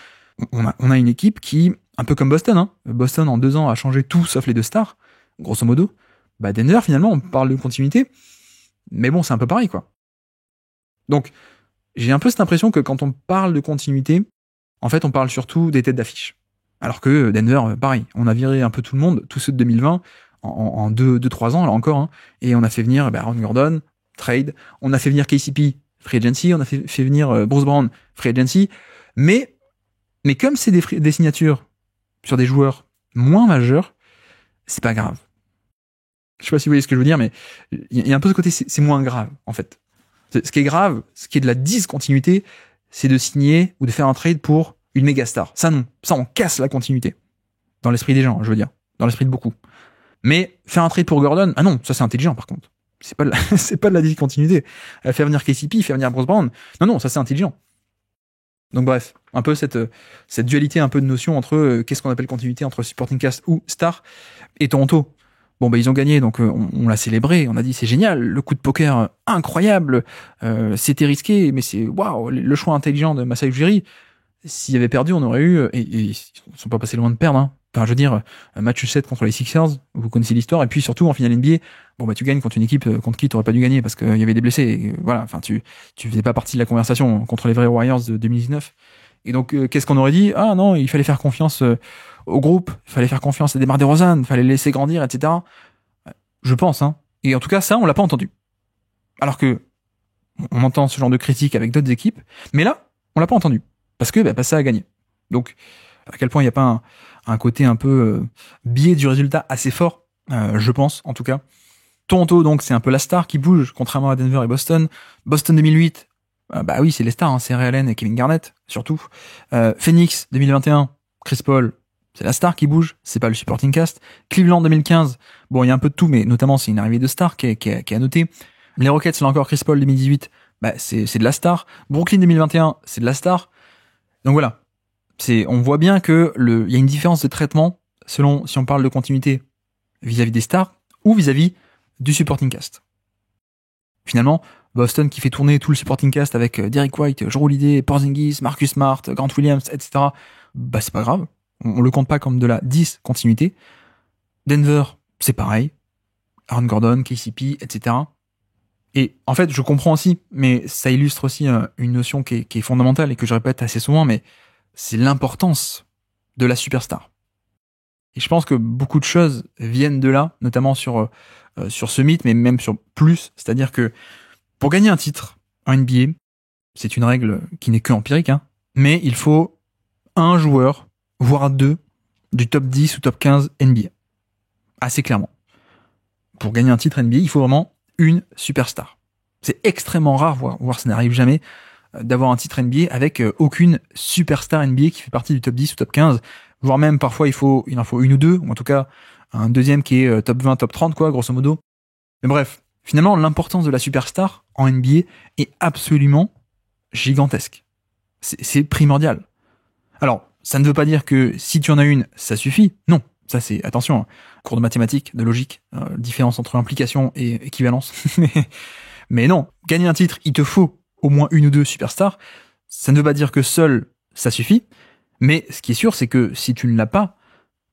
On a une équipe qui, un peu comme Boston, hein. Boston en 2 ans a changé tout sauf les deux stars, grosso modo. Denver, finalement, on parle de continuité, mais bon, c'est un peu pareil, quoi. Donc, j'ai un peu cette impression que quand on parle de continuité, en fait, on parle surtout des têtes d'affiche. Alors que Denver, pareil, on a viré un peu tout le monde, tous ceux de 2020, en 2-3 ans, là encore, hein, et on a fait venir Aaron Gordon, trade, on a fait venir KCP, free agency, on a fait venir Bruce Brown, free agency, mais comme c'est des signatures sur des joueurs moins majeurs, c'est pas grave. Je sais pas si vous voyez ce que je veux dire, mais il y a un peu ce côté, c'est moins grave, en fait. Ce qui est grave, ce qui est de la discontinuité, c'est de signer ou de faire un trade pour une méga star. Ça non, ça on casse la continuité. Dans l'esprit des gens, je veux dire. Dans l'esprit de beaucoup. Mais faire un trade pour Gordon, ah non, ça c'est intelligent par contre. C'est pas de la discontinuité. Faire venir KCP, faire venir Bruce Brown, non, ça c'est intelligent. Donc bref, un peu cette dualité un peu de notion entre qu'est-ce qu'on appelle continuité entre supporting cast ou star et Toronto. Bon, ils ont gagné, donc on l'a célébré, on a dit c'est génial, le coup de poker incroyable, c'était risqué, mais c'est waouh, le choix intelligent de Masai Ujiri. S'il avait perdu, on aurait eu, et ils sont pas passés loin de perdre, hein. Enfin, je veux dire, match 7 contre les Sixers, vous connaissez l'histoire, et puis surtout en finale NBA, tu gagnes contre une équipe contre qui t'aurais pas dû gagner parce qu'il y avait des blessés, et voilà, enfin tu faisais pas partie de la conversation contre les vrais Warriors de 2019. Et donc qu'est-ce qu'on aurait dit? Ah non, il fallait faire confiance au groupe, il fallait faire confiance à DeMar DeRozan, il fallait les laisser grandir, etc. Je pense, hein. Et en tout cas, ça, on l'a pas entendu. Alors que on entend ce genre de critique avec d'autres équipes, mais là, on l'a pas entendu parce que ça a gagné. Donc à quel point il n'y a pas un côté un peu biais du résultat assez fort, je pense, en tout cas. Toronto, donc, c'est un peu la star qui bouge, contrairement à Denver et Boston. Boston 2008, oui, c'est les stars, hein, c'est Ray Allen et Kevin Garnett, surtout. Phoenix 2021, Chris Paul, c'est la star qui bouge, c'est pas le supporting cast. Cleveland 2015, bon, il y a un peu de tout, mais notamment c'est une arrivée de star qui est à noter. Les Rockets, là encore, Chris Paul 2018, bah c'est de la star. Brooklyn 2021, c'est de la star. Donc voilà, on voit bien que il y a une différence de traitement selon si on parle de continuité vis-à-vis des stars ou vis-à-vis du supporting cast. Finalement, Boston qui fait tourner tout le supporting cast avec Derrick White, Jrue Holiday, Porzingis, Marcus Smart, Grant Williams, etc. Bah c'est pas grave, on le compte pas comme de la discontinuité. Denver, c'est pareil. Aaron Gordon, KCP, etc. Et en fait, je comprends aussi, mais ça illustre aussi une notion qui est fondamentale et que je répète assez souvent, mais c'est l'importance de la superstar. Et je pense que beaucoup de choses viennent de là, notamment sur ce mythe, mais même sur plus. C'est-à-dire que pour gagner un titre en NBA, c'est une règle qui n'est que empirique, hein, mais il faut un joueur, voire deux, du top 10 ou top 15 NBA. Assez clairement. Pour gagner un titre NBA, il faut vraiment une superstar. C'est extrêmement rare, voire ça n'arrive jamais, d'avoir un titre NBA avec aucune superstar NBA qui fait partie du top 10 ou top 15, voire même parfois il en faut une ou deux, ou en tout cas un deuxième qui est top 20, top 30, quoi, grosso modo. Mais bref, finalement, l'importance de la superstar en NBA est absolument gigantesque. C'est primordial. Alors, ça ne veut pas dire que si tu en as une, ça suffit. Non, ça c'est, attention, cours de mathématiques, de logique, différence entre implication et équivalence. Mais non, gagner un titre, il te faut au moins une ou deux superstars. Ça ne veut pas dire que seul, ça suffit. Mais ce qui est sûr, c'est que si tu ne l'as pas,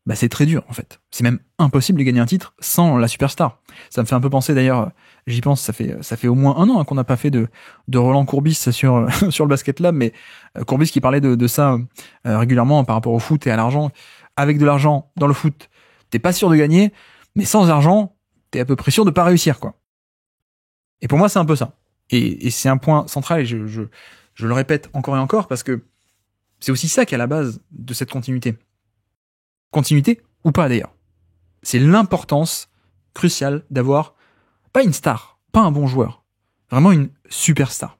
bah c'est très dur en fait. C'est même impossible de gagner un titre sans la superstar. Ça me fait un peu penser d'ailleurs, j'y pense, ça fait au moins un an qu'on n'a pas fait de Roland Courbis sur le Basket Lab, mais Courbis qui parlait de ça régulièrement par rapport au foot et à l'argent. Avec de l'argent dans le foot, t'es pas sûr de gagner, mais sans argent, t'es à peu près sûr de pas réussir, quoi. Et pour moi, c'est un peu ça. Et c'est un point central, et je le répète encore et encore, parce que c'est aussi ça qui est à la base de cette continuité. Continuité ou pas d'ailleurs. C'est l'importance cruciale d'avoir pas une star, pas un bon joueur, vraiment une superstar.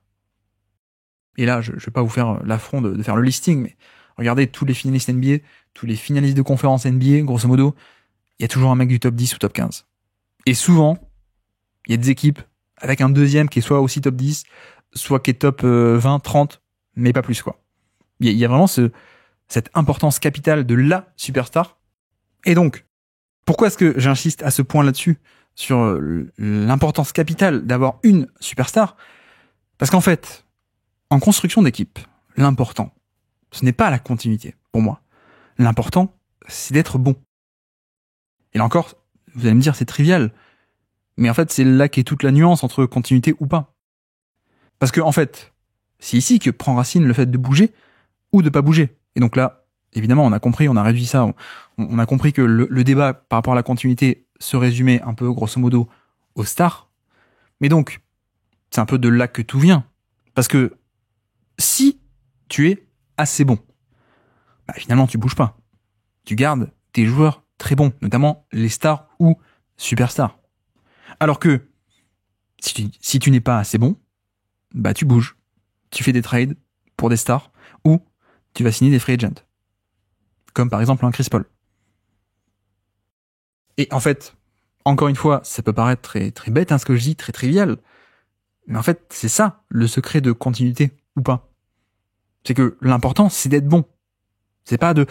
Et là, je vais pas vous faire l'affront de faire le listing, mais regardez tous les finalistes NBA, tous les finalistes de conférence NBA, grosso modo, il y a toujours un mec du top 10 ou top 15. Et souvent, il y a des équipes avec un deuxième qui est soit aussi top 10, soit qui est top 20, 30, mais pas plus, quoi. Il y a vraiment cette importance capitale de la superstar. Et donc, pourquoi est-ce que j'insiste à ce point là-dessus, sur l'importance capitale d'avoir une superstar? Parce qu'en fait, en construction d'équipe, l'important, ce n'est pas la continuité, pour moi. L'important, c'est d'être bon. Et là encore, vous allez me dire, c'est trivial. Mais en fait, c'est là qu'est toute la nuance entre continuité ou pas. Parce que, en fait, c'est ici que prend racine le fait de bouger ou de pas bouger. Et donc là, évidemment, on a compris, on a réduit ça, on a compris que le débat par rapport à la continuité se résumait un peu, grosso modo, aux stars. Mais donc, c'est un peu de là que tout vient. Parce que si tu es assez bon, bah finalement, tu bouges pas. Tu gardes tes joueurs très bons, notamment les stars ou superstars. Alors que, si tu n'es pas assez bon, bah tu bouges. Tu fais des trades pour des stars ou tu vas signer des free agents. Comme par exemple un Chris Paul. Et en fait, encore une fois, ça peut paraître très, très bête, hein, ce que je dis, très trivial. Mais en fait, c'est ça, le secret de continuité ou pas. C'est que l'important, c'est d'être bon. C'est pas de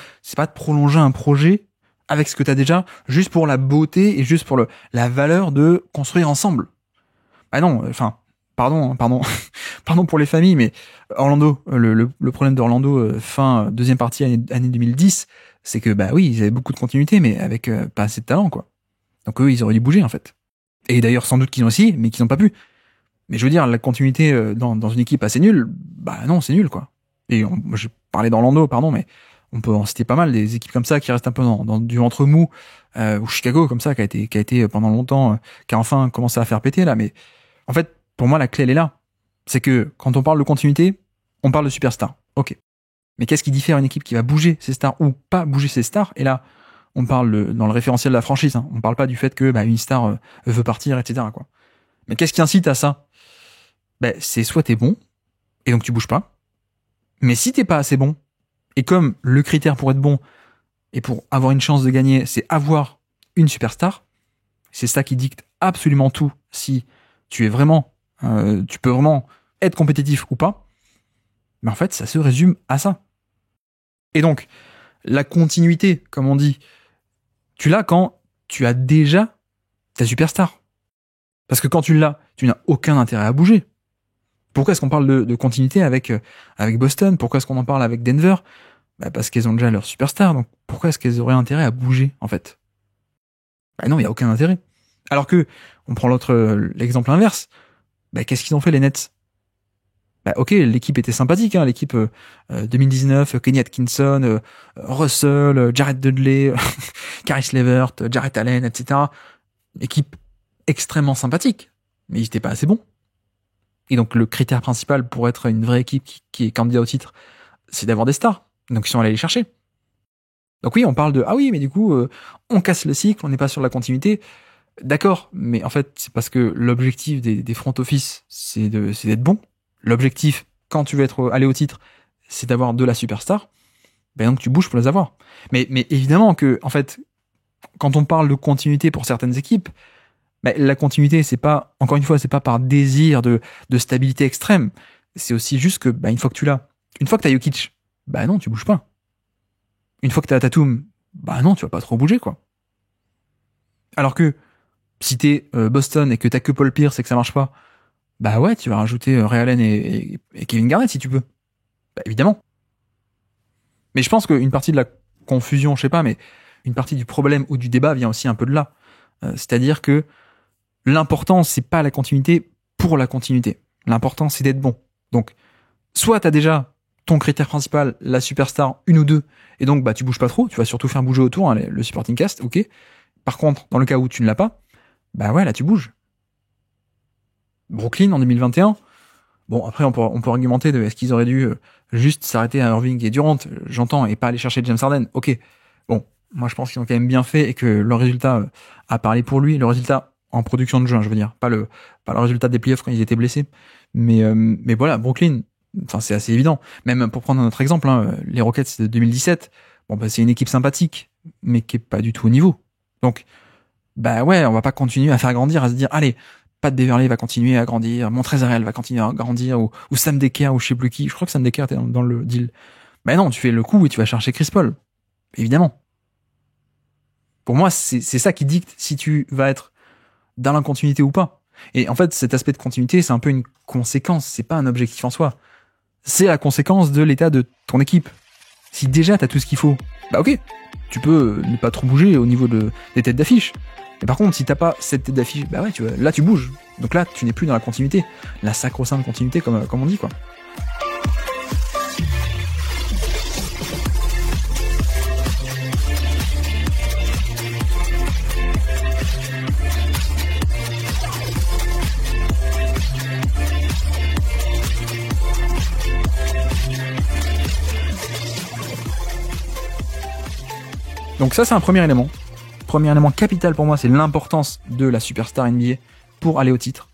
prolonger un projet avec ce que t'as déjà, juste pour la beauté et juste pour la valeur de construire ensemble. Ah non, enfin, pardon pour les familles, mais Orlando, le problème d'Orlando, fin deuxième partie année 2010, c'est que bah oui, ils avaient beaucoup de continuité, mais avec pas assez de talent, quoi. Donc eux, ils auraient dû bouger en fait. Et d'ailleurs, sans doute qu'ils ont essayé, mais qu'ils n'ont pas pu. Mais je veux dire, la continuité dans une équipe assez nulle, bah non, c'est nul, quoi. Et je parlais d'Orlando, pardon, mais on peut en citer pas mal des équipes comme ça qui restent un peu dans du ventre mou, ou Chicago comme ça qui a été pendant longtemps, qui a enfin commencé à faire péter là. Mais en fait, pour moi, la clé elle est là. C'est que quand on parle de continuité, on parle de superstar. Ok. Mais qu'est-ce qui diffère une équipe qui va bouger ses stars ou pas bouger ses stars? Et là, on parle dans le référentiel de la franchise. Hein. On parle pas du fait que une star veut partir, etc. Quoi. Mais qu'est-ce qui incite à ça? C'est soit t'es bon et donc tu bouges pas. Mais si t'es pas assez bon, et comme le critère pour être bon et pour avoir une chance de gagner, c'est avoir une superstar. C'est ça qui dicte absolument tout si tu es vraiment, tu peux vraiment être compétitif ou pas. Mais en fait, ça se résume à ça. Et donc, la continuité, comme on dit, tu l'as quand tu as déjà ta superstar. Parce que quand tu l'as, tu n'as aucun intérêt à bouger. Pourquoi est-ce qu'on parle de continuité avec Boston? Pourquoi est-ce qu'on en parle avec Denver? Parce qu'elles ont déjà leur superstar, donc pourquoi est-ce qu'elles auraient intérêt à bouger, en fait? Non, il n'y a aucun intérêt. Alors que, on prend l'exemple inverse, qu'est-ce qu'ils ont fait les Nets? Ok, l'équipe était sympathique, hein, l'équipe 2019, Kenny Atkinson, Russell, Jared Dudley, Caris LeVert, Jarrett Allen, etc. Équipe extrêmement sympathique, mais ils n'étaient pas assez bons. Et donc le critère principal pour être une vraie équipe qui est candidat au titre, c'est d'avoir des stars. Donc ils sont allés les chercher. Donc oui, on parle de ah oui, mais du coup on casse le cycle, on n'est pas sur la continuité. D'accord, mais en fait c'est parce que l'objectif des front office c'est d'être bon. L'objectif quand tu veux aller au titre, c'est d'avoir de la superstar. Donc tu bouges pour les avoir. Mais évidemment que en fait quand on parle de continuité pour certaines équipes, la continuité, c'est pas, encore une fois, c'est pas par désir de stabilité extrême. C'est aussi juste que, une fois que tu l'as, une fois que t'as Jokic, non, tu bouges pas. Une fois que t'as Tatum, non, tu vas pas trop bouger, quoi. Alors que, si t'es Boston et que t'as que Paul Pierce et que ça marche pas, ouais, tu vas rajouter Ray Allen et Kevin Garnett si tu peux. Évidemment. Mais je pense qu'une partie de la confusion, je sais pas, mais une partie du problème ou du débat vient aussi un peu de là. C'est-à-dire que l'important, c'est pas la continuité pour la continuité. L'important, c'est d'être bon. Donc, soit t'as déjà ton critère principal, la superstar, une ou deux, et donc tu bouges pas trop, tu vas surtout faire bouger autour, hein, le supporting cast, ok. Par contre, dans le cas où tu ne l'as pas, là tu bouges. Brooklyn en 2021. Bon, après on peut argumenter de est-ce qu'ils auraient dû juste s'arrêter à Irving et Durant, j'entends, et pas aller chercher James Harden. Ok. Bon, moi je pense qu'ils ont quand même bien fait et que le résultat a parlé pour lui. Le résultat en production de jeu, je veux dire, pas le résultat des playoffs quand ils étaient blessés. Mais voilà, Brooklyn, c'est assez évident. Même pour prendre un autre exemple, hein, les Rockets de 2017, c'est une équipe sympathique, mais qui est pas du tout au niveau. Donc, ouais, on va pas continuer à faire grandir, à se dire, allez, Pat Beverley va continuer à grandir, Montrezl va continuer à grandir, ou Sam Dekker, ou je sais plus qui. Je crois que Sam Dekker était dans le deal. Non, tu fais le coup et tu vas chercher Chris Paul. Évidemment. Pour moi, c'est ça qui dicte si tu vas être dans la continuité ou pas. Et en fait, cet aspect de continuité, c'est un peu une conséquence, c'est pas un objectif en soi. C'est la conséquence de l'état de ton équipe. Si déjà t'as tout ce qu'il faut, ok, tu peux ne pas trop bouger au niveau des têtes d'affiche. Mais par contre, si t'as pas cette tête d'affiche, ouais, là tu bouges. Donc là, tu n'es plus dans la continuité. La sacro-sainte continuité, comme on dit, quoi. Donc ça, c'est un premier élément. Premier élément capital pour moi, c'est l'importance de la superstar NBA pour aller au titre.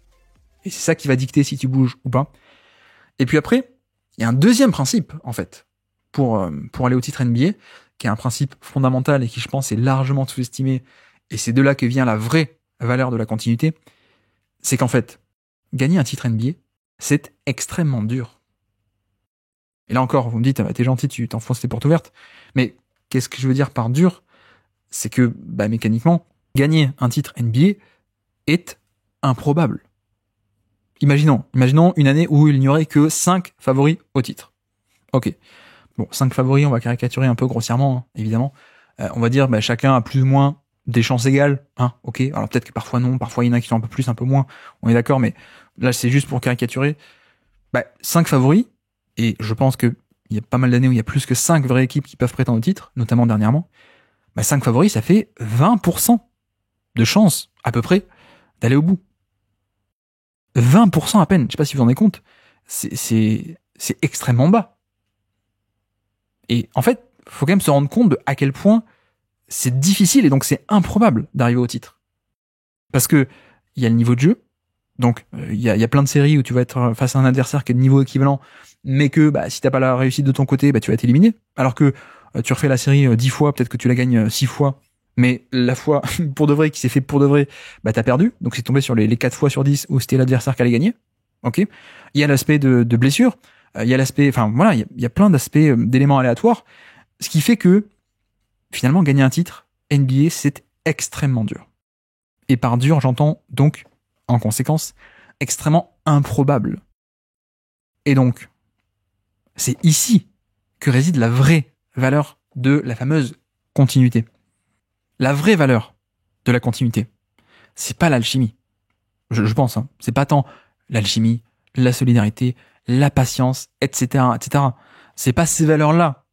Et c'est ça qui va dicter si tu bouges ou pas. Et puis après, il y a un deuxième principe, en fait, pour aller au titre NBA, qui est un principe fondamental et qui, je pense, est largement sous-estimé. Et c'est de là que vient la vraie valeur de la continuité. C'est qu'en fait, gagner un titre NBA, c'est extrêmement dur. Et là encore, vous me dites, t'es gentil, tu t'enfonces tes portes ouvertes. Mais qu'est-ce que je veux dire par dur ? C'est que, mécaniquement, gagner un titre NBA est improbable. Imaginons une année où il n'y aurait que 5 favoris au titre. Ok. Bon, 5 favoris, on va caricaturer un peu grossièrement, hein, évidemment. On va dire, chacun a plus ou moins des chances égales, hein, ok. Alors peut-être que parfois non, parfois il y en a qui sont un peu plus, un peu moins, on est d'accord, mais là c'est juste pour caricaturer. 5 favoris, et je pense que il y a pas mal d'années où il y a plus que 5 vraies équipes qui peuvent prétendre au titre, notamment dernièrement. 5 favoris, ça fait 20% de chance, à peu près, d'aller au bout. 20% à peine, je sais pas si vous vous en rendez compte, c'est extrêmement bas. Et en fait, faut quand même se rendre compte de à quel point c'est difficile et donc c'est improbable d'arriver au titre. Parce que il y a le niveau de jeu, donc il y a plein de séries où tu vas être face à un adversaire qui est de niveau équivalent, mais que si t'as pas la réussite de ton côté, tu vas être éliminé. Alors que tu refais la série 10 fois, peut-être que tu la gagnes 6 fois, mais la fois pour de vrai qui s'est fait pour de vrai, bah t'as perdu. Donc c'est tombé sur les 4 fois sur 10 où c'était l'adversaire qui allait gagner. Ok. Il y a l'aspect de blessure, il y a l'aspect, enfin voilà, il y a plein d'aspects d'éléments aléatoires, ce qui fait que finalement gagner un titre NBA c'est extrêmement dur. Et par dur, j'entends donc en conséquence extrêmement improbable. Et donc c'est ici que réside la vraie valeur de la fameuse continuité. La vraie valeur de la continuité, c'est pas l'alchimie. Je pense, hein. C'est pas tant l'alchimie, la solidarité, la patience, etc., etc. C'est pas ces valeurs-là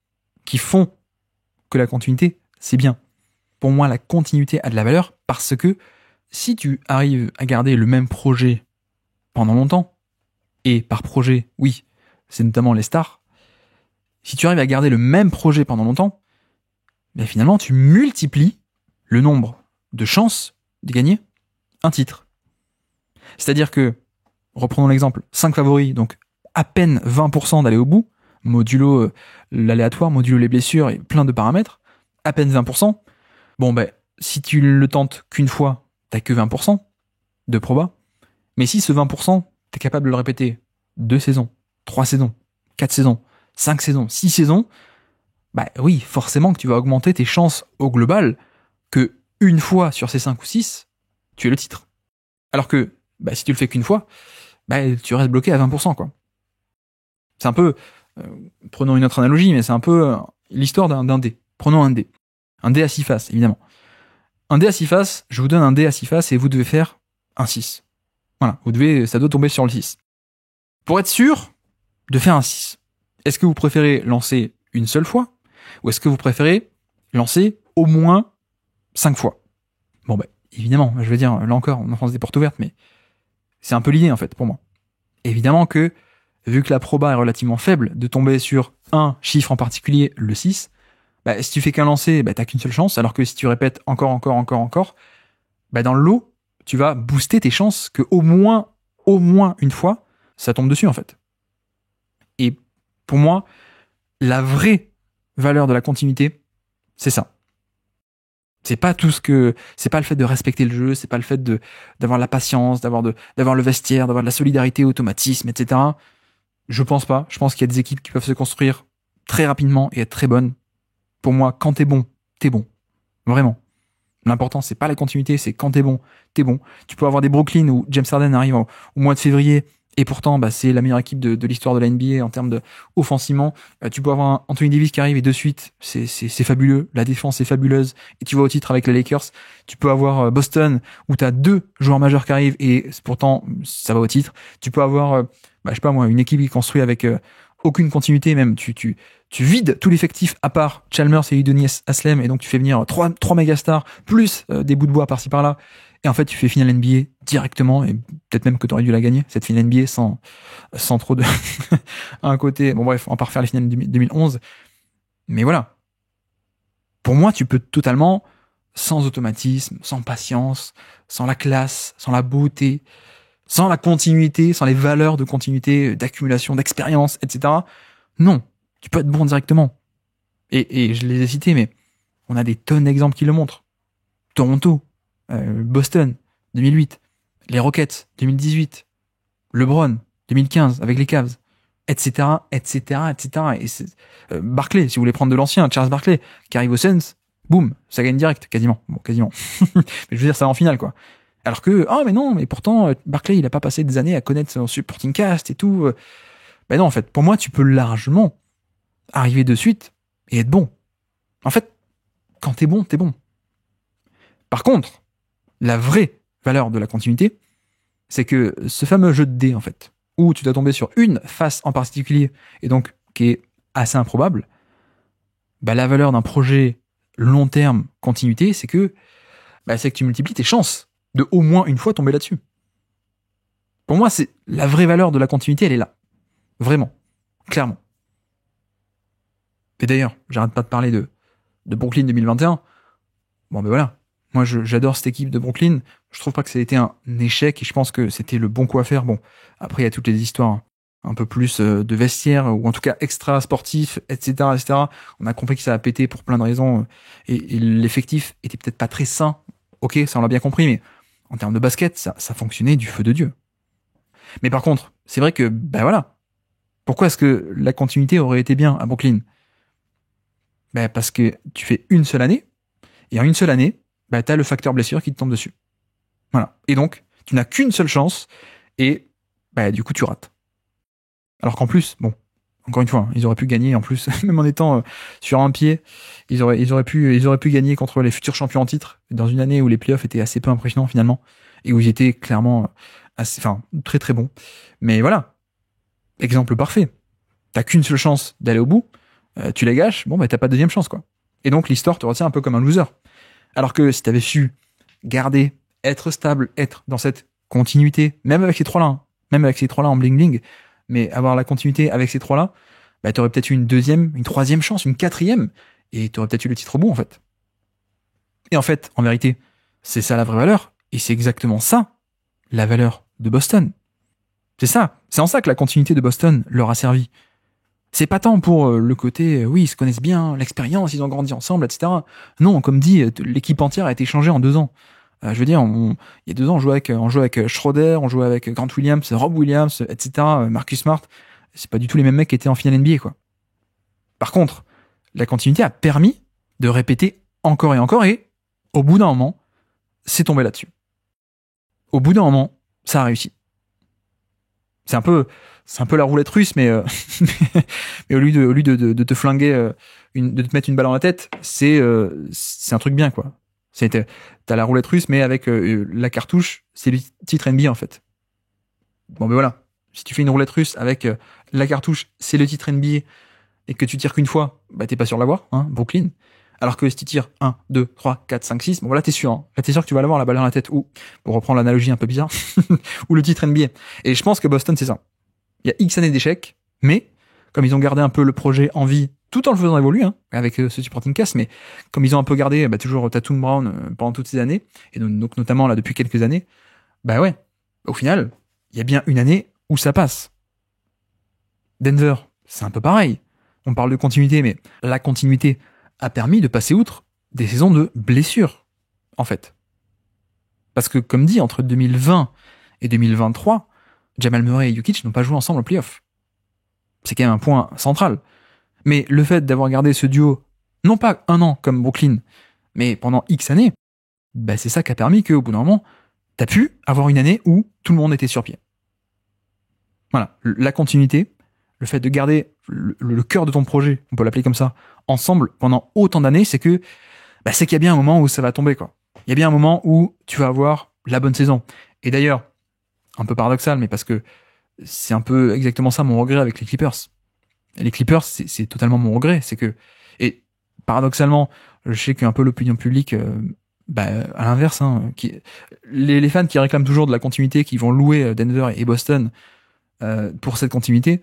qui font que la continuité, c'est bien. Pour moi, la continuité a de la valeur parce que si tu arrives à garder le même projet pendant longtemps, et par projet, oui, c'est notamment les stars, si tu arrives à garder le même projet pendant longtemps, ben finalement, tu multiplies le nombre de chances de gagner un titre. C'est-à-dire que, reprenons l'exemple, 5 favoris, donc à peine 20% d'aller au bout, modulo l'aléatoire, modulo les blessures et plein de paramètres, à peine 20%, bon ben, si tu le tentes qu'une fois, t'as que 20% de proba, mais si ce 20%, t'es capable de le répéter 2 saisons, 3 saisons, 4 saisons, 5 saisons, 6 saisons, bah oui, forcément que tu vas augmenter tes chances au global que une fois sur ces 5 ou 6, tu aies le titre. Alors que, bah, si tu le fais qu'une fois, bah, tu restes bloqué à 20%, quoi. C'est un peu, prenons une autre analogie, mais c'est un peu l'histoire d'un dé. Prenons un dé. Un dé à 6 faces, évidemment. Un dé à 6 faces, je vous donne un dé à 6 faces et vous devez faire un 6. Voilà, ça doit tomber sur le 6. Pour être sûr de faire un 6, est-ce que vous préférez lancer une seule fois ou est-ce que vous préférez lancer au moins 5 fois? Bon, bah, évidemment, je veux dire, là encore, on enfonce des portes ouvertes, mais c'est un peu l'idée, en fait, pour moi. Évidemment que, vu que la proba est relativement faible, de tomber sur un chiffre en particulier, le 6, bah, si tu fais qu'un lancer, bah, t'as qu'une seule chance, alors que si tu répètes encore, bah, dans le lot, tu vas booster tes chances que au moins une fois, ça tombe dessus, en fait. Et pour moi, la vraie valeur de la continuité, c'est ça. C'est pas le fait de respecter le jeu, c'est pas le fait d'avoir la patience, d'avoir le vestiaire, d'avoir de la solidarité, automatisme, etc. Je pense pas. Je pense qu'il y a des équipes qui peuvent se construire très rapidement et être très bonnes. Pour moi, quand t'es bon, t'es bon. Vraiment. L'important, c'est pas la continuité, c'est quand t'es bon, t'es bon. Tu peux avoir des Brooklyn où James Harden arrive au mois de février et pourtant, bah, c'est la meilleure équipe de l'histoire de la NBA en termes de offensivement. Tu peux avoir un Anthony Davis qui arrive et de suite, c'est fabuleux. La défense est fabuleuse et tu vas au titre avec les Lakers. Tu peux avoir Boston où t'as 2 joueurs majeurs qui arrivent et pourtant, ça va au titre. Tu peux avoir, je sais pas moi, une équipe qui construit avec aucune continuité, même tu vides tout l'effectif à part Chalmers et Udonis Haslem et donc tu fais venir trois mégastars plus des bouts de bois par-ci par-là et en fait tu fais finale NBA directement et peut-être même que t'aurais dû la gagner cette finale NBA sans trop de à un côté. Bon bref, on va pas refaire les finales 2011, mais voilà. Pour moi, tu peux totalement sans automatisme, sans patience, sans la classe, sans la beauté, sans la continuité, sans les valeurs de continuité, d'accumulation, d'expérience, etc. Non, tu peux être bon directement. Et je les ai cités, mais on a des tonnes d'exemples qui le montrent. Toronto, Boston, 2008, les Rockets, 2018, LeBron, 2015, avec les Cavs, etc., etc., etc. Et Barkley, si vous voulez prendre de l'ancien, Charles Barkley, qui arrive aux Suns, boum, ça gagne direct, quasiment. Bon, quasiment. Mais je veux dire, ça va en finale, quoi. Alors que, mais non, mais pourtant, Barkley, il a pas passé des années à connaître son supporting cast et tout. Ben non, en fait, pour moi, tu peux largement arriver de suite et être bon. En fait, quand t'es bon, t'es bon. Par contre, la vraie valeur de la continuité, c'est que ce fameux jeu de dés, en fait, où tu dois tomber sur une face en particulier, et donc qui est assez improbable, bah, la valeur d'un projet long terme continuité, c'est que tu multiplies tes chances de au moins une fois tomber là-dessus. Pour moi, c'est la vraie valeur de la continuité, elle est là. Vraiment. Clairement. Et d'ailleurs, j'arrête pas de parler de Brooklyn 2021. Bon, ben voilà. Moi, j'adore cette équipe de Brooklyn. Je trouve pas que ça a été un échec et je pense que c'était le bon coup à faire. Bon, après, il y a toutes les histoires un peu plus de vestiaire, ou en tout cas extra sportif, etc., etc. On a compris que ça a pété pour plein de raisons, et l'effectif était peut-être pas très sain. Ok, ça on l'a bien compris, mais en termes de basket, ça fonctionnait du feu de Dieu. Mais par contre, c'est vrai que, ben voilà, pourquoi est-ce que la continuité aurait été bien à Brooklyn? Ben parce que tu fais une seule année, et en une seule année, ben t'as le facteur blessure qui te tombe dessus. Voilà. Et donc, tu n'as qu'une seule chance, et ben du coup tu rates. Alors qu'en plus, bon, encore une fois, hein, ils auraient pu gagner en plus, même en étant sur un pied, ils auraient pu gagner contre les futurs champions en titre dans une année où les playoffs étaient assez peu impressionnants finalement et où ils étaient clairement très très bons. Mais voilà, exemple parfait. T'as qu'une seule chance d'aller au bout, tu la gâches, bon bah t'as pas de deuxième chance quoi. Et donc l'histoire te retient un peu comme un loser. Alors que si t'avais su garder, être stable, être dans cette continuité, même avec ces trois-là, hein, même avec ces trois-là en bling bling, mais avoir la continuité avec ces trois-là, bah, t'aurais peut-être eu une deuxième, une troisième chance, une quatrième, et t'aurais peut-être eu le titre au bout, en fait. Et en fait, en vérité, c'est ça la vraie valeur, et c'est exactement ça, la valeur de Boston. C'est ça, c'est en ça que la continuité de Boston leur a servi. C'est pas tant pour le côté, oui, ils se connaissent bien, l'expérience, ils ont grandi ensemble, etc. Non, comme dit, l'équipe entière a été changée en 2 ans. Je veux dire, il y a 2 ans, on jouait avec Schroeder, on jouait avec Grant Williams, Rob Williams, etc., Marcus Smart. C'est pas du tout les mêmes mecs qui étaient en finale NBA, quoi. Par contre, la continuité a permis de répéter encore et encore, et au bout d'un moment, c'est tombé là-dessus. Au bout d'un moment, ça a réussi. C'est un peu la roulette russe, mais mais au lieu de te flinguer, de te mettre une balle dans la tête, c'est un truc bien, quoi. T'as la roulette russe, mais avec la cartouche, c'est le titre NBA en fait. Bon ben voilà, si tu fais une roulette russe avec la cartouche, c'est le titre NBA, et que tu tires qu'une fois, bah t'es pas sûr de l'avoir, hein, Brooklyn. Alors que si tu tires 1, 2, 3, 4, 5, 6, bon voilà t'es sûr, hein. Là t'es sûr que tu vas l'avoir la balle dans la tête, ou, pour reprendre l'analogie un peu bizarre, ou le titre NBA. Et je pense que Boston c'est ça. Il y a X années d'échecs, mais comme ils ont gardé un peu le projet en vie, tout en le faisant évoluer, hein, avec ce supporting cast, mais comme ils ont un peu gardé toujours Tatum Brown pendant toutes ces années, et donc notamment là depuis quelques années, bah ouais, au final, il y a bien une année où ça passe. Denver, c'est un peu pareil. On parle de continuité, mais la continuité a permis de passer outre des saisons de blessures, en fait. Parce que, comme dit, entre 2020 et 2023, Jamal Murray et Jokic n'ont pas joué ensemble en playoff. C'est quand même un point central. Mais le fait d'avoir gardé ce duo, non pas 1 an comme Brooklyn, mais pendant X années, bah c'est ça qui a permis qu'au bout d'un moment, t'as pu avoir une année où tout le monde était sur pied. Voilà, la continuité, le fait de garder le cœur de ton projet, on peut l'appeler comme ça, ensemble pendant autant d'années, c'est que c'est qu'il y a bien un moment où ça va tomber, quoi. Il y a bien un moment où tu vas avoir la bonne saison. Et d'ailleurs, un peu paradoxal, mais parce que c'est un peu exactement ça mon regret avec les Clippers. Les Clippers, c'est totalement mon regret. C'est que, et paradoxalement, je sais qu'un peu l'opinion publique, à l'inverse, hein, les fans qui réclament toujours de la continuité, qui vont louer Denver et Boston pour cette continuité,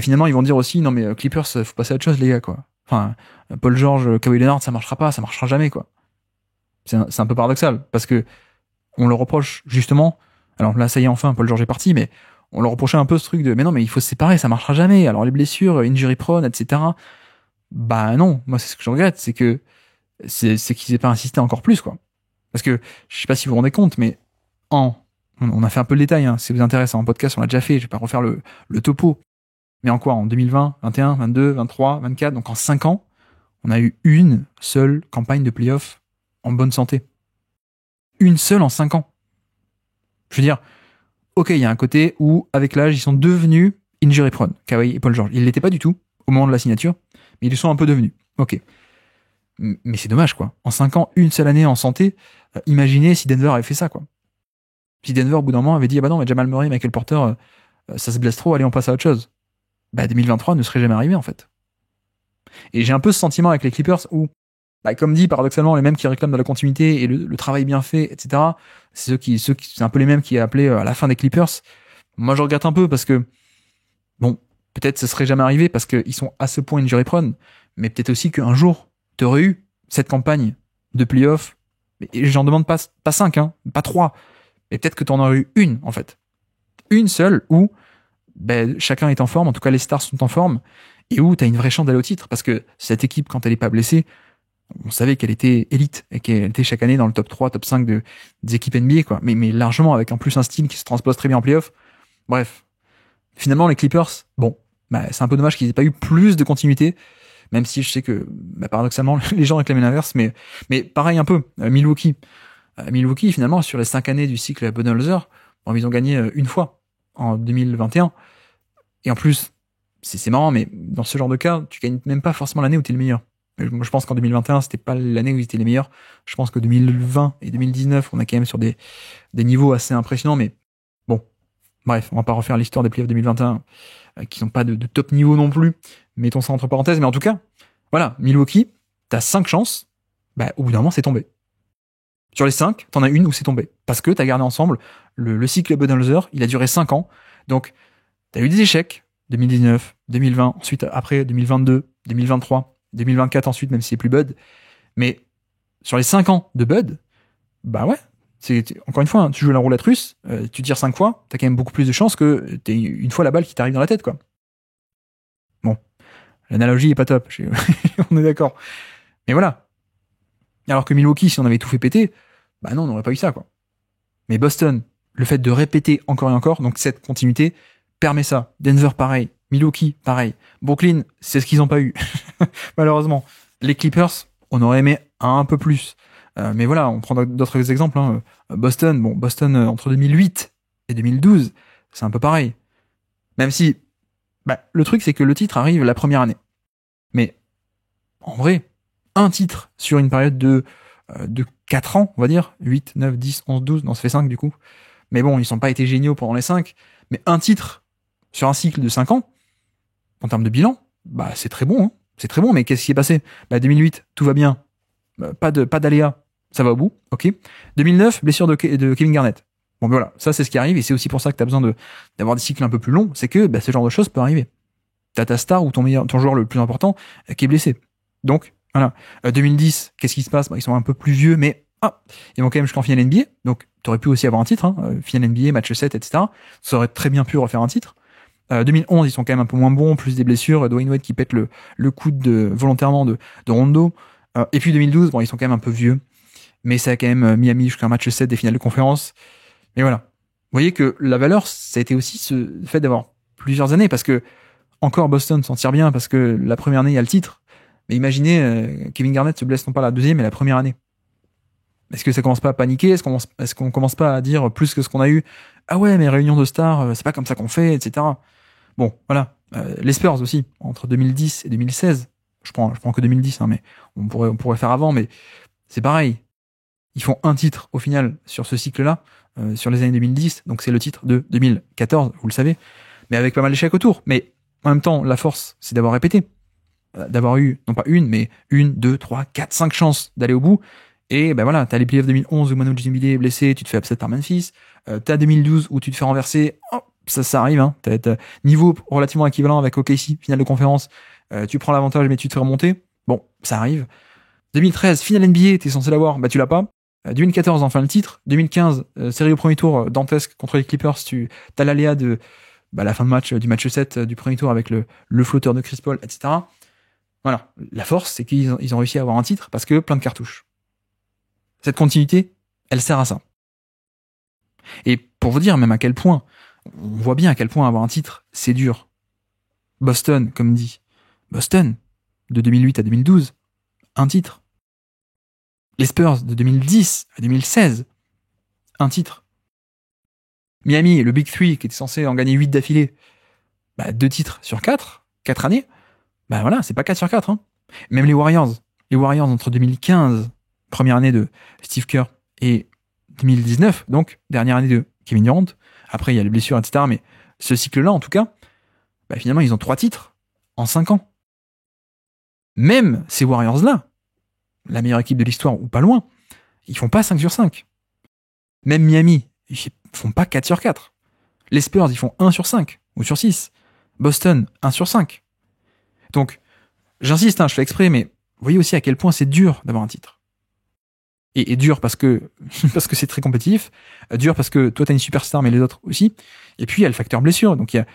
finalement ils vont dire aussi non mais Clippers, faut passer à autre chose les gars, quoi. Enfin, Paul George, Kawhi Leonard, ça marchera jamais, quoi. C'est un peu paradoxal parce que on le reproche justement. Alors là, ça y est, enfin, Paul George est parti, mais on leur reprochait un peu ce truc de mais non, mais il faut se séparer, ça marchera jamais. Alors les blessures, injury prone, etc. Bah non, moi c'est ce que je regrette, c'est qu'ils aient pas insisté encore plus, quoi. Parce que je sais pas si vous vous rendez compte, mais on a fait un peu le détail, hein, si vous intéresse, en podcast on l'a déjà fait, je vais pas refaire le topo. Mais en quoi? En 2020, 21, 22, 23, 24, donc en 5 ans, on a eu une seule campagne de playoff en bonne santé. Une seule en 5 ans. Je veux dire, ok, il y a un côté où, avec l'âge, ils sont devenus injury prone, Kawhi et Paul George. Ils l'étaient pas du tout, au moment de la signature, mais ils le sont un peu devenus. Ok. Mais c'est dommage, quoi. En 5 ans, une seule année en santé, imaginez si Denver avait fait ça, quoi. Si Denver, au bout d'un moment, avait dit, ah bah non, mais Jamal Murray, Michael Porter, ça se blesse trop, allez, on passe à autre chose. 2023 ne serait jamais arrivé, en fait. Et j'ai un peu ce sentiment avec les Clippers où, comme dit, paradoxalement, les mêmes qui réclament de la continuité et le travail bien fait, etc., c'est c'est un peu les mêmes qui appelaient à la fin des Clippers. Moi, je regrette un peu parce que, bon, peut-être ce serait jamais arrivé parce qu'ils sont à ce point injury prone, mais peut-être aussi qu'un jour, t'aurais eu cette campagne de playoff, et j'en demande pas 5, hein, pas 3, mais peut-être que t'en aurais eu une, en fait. Une seule où chacun est en forme, en tout cas les stars sont en forme, et où t'as une vraie chance d'aller au titre, parce que cette équipe, quand elle est pas blessée, on savait qu'elle était élite, et qu'elle était chaque année dans le top 3, top 5 des équipes NBA, quoi. Mais largement, avec en plus un style qui se transpose très bien en playoff. Bref. Finalement, les Clippers, c'est un peu dommage qu'ils aient pas eu plus de continuité, même si je sais que, paradoxalement, les gens réclament l'inverse, mais pareil un peu, Milwaukee, finalement, sur les 5 années du cycle Budenholzer, ils ont gagné une fois, en 2021, et en plus, c'est marrant, mais dans ce genre de cas, tu gagnes même pas forcément l'année où t'es le meilleur. Moi, je pense qu'en 2021, c'était pas l'année où ils étaient les meilleurs. Je pense que 2020 et 2019, on est quand même sur des niveaux assez impressionnants, mais bon. Bref, on va pas refaire l'histoire des playoffs 2021, qui sont pas de top niveau non plus. Mettons ça entre parenthèses, mais en tout cas, voilà, Milwaukee, t'as 5 chances, au bout d'un moment, c'est tombé. Sur les 5, t'en as une où c'est tombé. Parce que t'as gardé ensemble le cycle Budenholzer, il a duré 5 ans. Donc, t'as eu des échecs, 2019, 2020, ensuite après 2022, 2023, 2024 ensuite, même si c'est plus Bud. Mais sur les 5 ans de Bud, encore une fois, tu joues la roulette russe, tu tires 5 fois, t'as quand même beaucoup plus de chances que t'aies une fois la balle qui t'arrive dans la tête, quoi. Bon. L'analogie est pas top, on est d'accord. Mais voilà. Alors que Milwaukee, si on avait tout fait péter, non, on n'aurait pas eu ça, quoi. Mais Boston, le fait de répéter encore et encore, donc cette continuité, permet ça. Denver, pareil. Milwaukee, pareil. Brooklyn, c'est ce qu'ils n'ont pas eu. Malheureusement. Les Clippers, on aurait aimé un peu plus. Mais voilà, on prend d'autres exemples. Hein. Boston, entre 2008 et 2012, c'est un peu pareil. Même si, le truc, c'est que le titre arrive la première année. Mais, en vrai, un titre sur une période de 4 ans, on va dire, 8, 9, 10, 11, 12, non, ça fait 5 du coup. Mais bon, ils sont pas été géniaux pendant les 5, mais un titre sur un cycle de 5 ans, en termes de bilan, c'est très bon, hein. C'est très bon, mais qu'est-ce qui est passé? 2008, tout va bien. Pas d'aléa, ça va au bout, ok. 2009, blessure de Kevin Garnett. Bon, voilà, ça c'est ce qui arrive, et c'est aussi pour ça que t'as besoin d'avoir des cycles un peu plus longs, c'est que ce genre de choses peut arriver. T'as ta star ou ton joueur le plus important qui est blessé. Donc, voilà. 2010, qu'est-ce qui se passe? Ils sont un peu plus vieux, mais ils vont quand même jusqu'en finale NBA, donc t'aurais pu aussi avoir un titre, hein, finale NBA, match 7, etc. Ça aurait très bien pu refaire un titre. 2011, ils sont quand même un peu moins bons, plus des blessures, Dwayne Wade qui pète le coude volontairement de Rondo. Et puis 2012, ils sont quand même un peu vieux, mais ça a quand même Miami jusqu'à un match 7 des finales de conférence. Et voilà. Vous voyez que la valeur, ça a été aussi ce fait d'avoir plusieurs années, parce que encore Boston s'en tire bien, parce que la première année, il y a le titre. Mais imaginez, Kevin Garnett se blesse non pas la deuxième, mais la première année. Est-ce que ça commence pas à paniquer? Est-ce qu'on commence pas à dire plus que ce qu'on a eu? Ah ouais, mais réunion de stars, c'est pas comme ça qu'on fait, etc. Bon, voilà. Les Spurs aussi, entre 2010 et 2016. Je prends que 2010, hein, mais on pourrait faire avant, mais c'est pareil. Ils font un titre au final sur ce cycle-là, sur les années 2010, donc c'est le titre de 2014, vous le savez, mais avec pas mal d'échecs autour. Mais en même temps, la force, c'est d'avoir répété. D'avoir eu, non pas une, mais 1, 2, 3, 4, 5 chances d'aller au bout. Et voilà, t'as les playoffs 2011 où Manu Ginobili est blessé, tu te fais upset par Memphis. T'as 2012 où tu te fais renverser. Ça arrive, hein. T'as niveau relativement équivalent avec OKC, finale de conférence. Tu prends l'avantage, mais tu te fais remonter. Bon, ça arrive. 2013, finale NBA, t'es censé l'avoir, tu l'as pas. 2014, enfin le titre. 2015, série au premier tour, dantesque contre les Clippers. T'as l'aléa de la fin de match, du match 7 du premier tour avec le flotteur de Chris Paul, etc. Voilà. La force, c'est qu'ils ont réussi à avoir un titre parce que plein de cartouches. Cette continuité, elle sert à ça. Et pour vous dire même à quel point, on voit bien à quel point avoir un titre, c'est dur. Boston, comme dit. Boston, de 2008 à 2012, un titre. Les Spurs, de 2010 à 2016, un titre. Miami, le Big Three, qui était censé en gagner 8 d'affilée, 2 titres sur 4 années, voilà, c'est pas 4 sur 4. Hein. Même les Warriors entre 2015, première année de Steve Kerr, et 2019, donc dernière année de Kevin Durant. Après, il y a les blessures, etc. Mais ce cycle-là, en tout cas, finalement, ils ont 3 titres en 5 ans. Même ces Warriors-là, la meilleure équipe de l'histoire ou pas loin, ils font pas 5 sur 5. Même Miami, ils font pas 4 sur 4. Les Spurs, ils font 1 sur 5 ou sur 6. Boston, 1 sur 5. Donc, j'insiste, je fais exprès, mais vous voyez aussi à quel point c'est dur d'avoir un titre. Et dur parce que c'est très compétitif, dur parce que toi t'as une superstar mais les autres aussi, et puis il y a le facteur blessure, donc il y a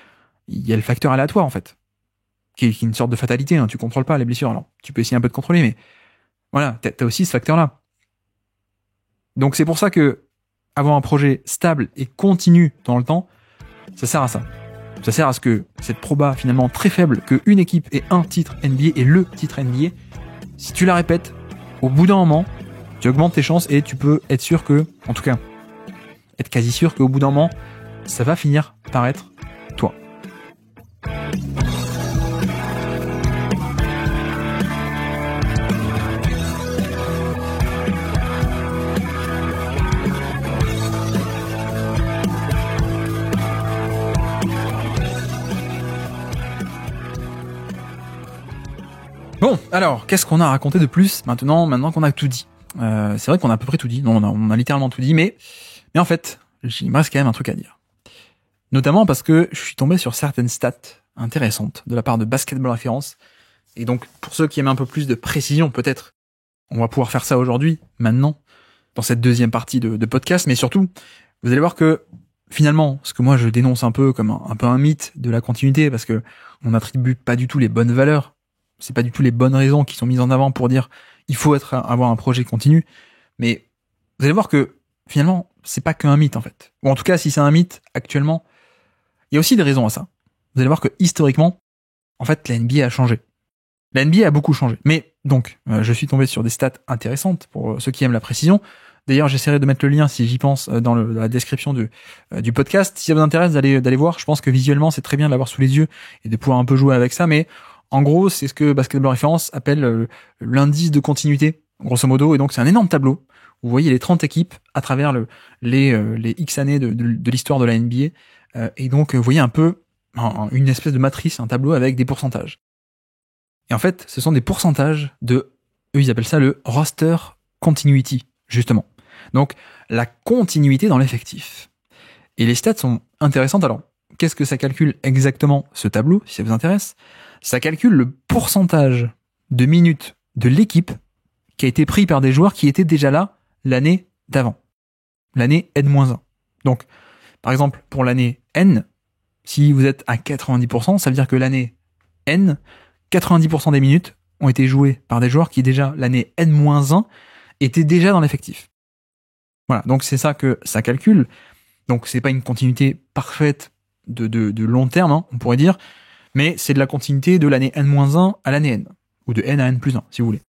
il y a le facteur aléatoire, en fait, qui est une sorte de fatalité, hein. Tu contrôles pas les blessures. Alors, tu peux essayer un peu de contrôler, mais voilà, t'as aussi ce facteur-là. Donc, c'est pour ça que avoir un projet stable et continu dans le temps, ça sert à ça. Ça sert à ce que cette proba finalement très faible, qu'une équipe ait un titre NBA et le titre NBA, si tu la répètes, au bout d'un moment, tu augmentes tes chances et tu peux être sûr que, en tout cas, être quasi sûr qu'au bout d'un moment, ça va finir par être toi. Bon, alors, qu'est-ce qu'on a raconté de plus maintenant qu'on a tout dit? C'est vrai qu'on a à peu près tout dit. Non, on a littéralement tout dit, mais en fait, il me reste quand même un truc à dire. Notamment parce que je suis tombé sur certaines stats intéressantes de la part de Basketball Référence. Et donc, pour ceux qui aiment un peu plus de précision, peut-être, on va pouvoir faire ça aujourd'hui, maintenant, dans cette deuxième partie de podcast. Mais surtout, vous allez voir que, finalement, ce que moi je dénonce un peu comme un peu un mythe de la continuité, parce que on n'attribue pas du tout les bonnes valeurs, c'est pas du tout les bonnes raisons qui sont mises en avant pour dire il faut avoir un projet continu. Mais vous allez voir que, finalement, c'est pas qu'un mythe, en fait. Ou en tout cas, si c'est un mythe, actuellement, il y a aussi des raisons à ça. Vous allez voir que, historiquement, en fait, la NBA a changé. La NBA a beaucoup changé. Mais, donc, je suis tombé sur des stats intéressantes pour ceux qui aiment la précision. D'ailleurs, j'essaierai de mettre le lien, si j'y pense, dans la description du podcast. Si ça vous intéresse d'aller voir, je pense que visuellement, c'est très bien de l'avoir sous les yeux et de pouvoir un peu jouer avec ça. Mais, en gros, c'est ce que Basketball Référence appelle l'indice de continuité, grosso modo. Et donc, c'est un énorme tableau. Vous voyez les 30 équipes à travers les X années de l'histoire de la NBA. Et donc, vous voyez un peu une espèce de matrice, un tableau avec des pourcentages. Et en fait, ce sont des pourcentages eux, ils appellent ça le roster continuity, justement. Donc, la continuité dans l'effectif. Et les stats sont intéressantes. Alors, qu'est-ce que ça calcule exactement, ce tableau, si ça vous intéresse? Ça calcule le pourcentage de minutes de l'équipe qui a été pris par des joueurs qui étaient déjà là l'année d'avant. L'année N-1. Donc, par exemple, pour l'année N, si vous êtes à 90%, ça veut dire que l'année N, 90% des minutes ont été jouées par des joueurs qui déjà, l'année N-1, étaient déjà dans l'effectif. Voilà, donc c'est ça que ça calcule. Donc c'est pas une continuité parfaite de long terme, hein, on pourrait dire, mais c'est de la continuité de l'année N-1 à l'année N, ou de N à N+1, si vous voulez.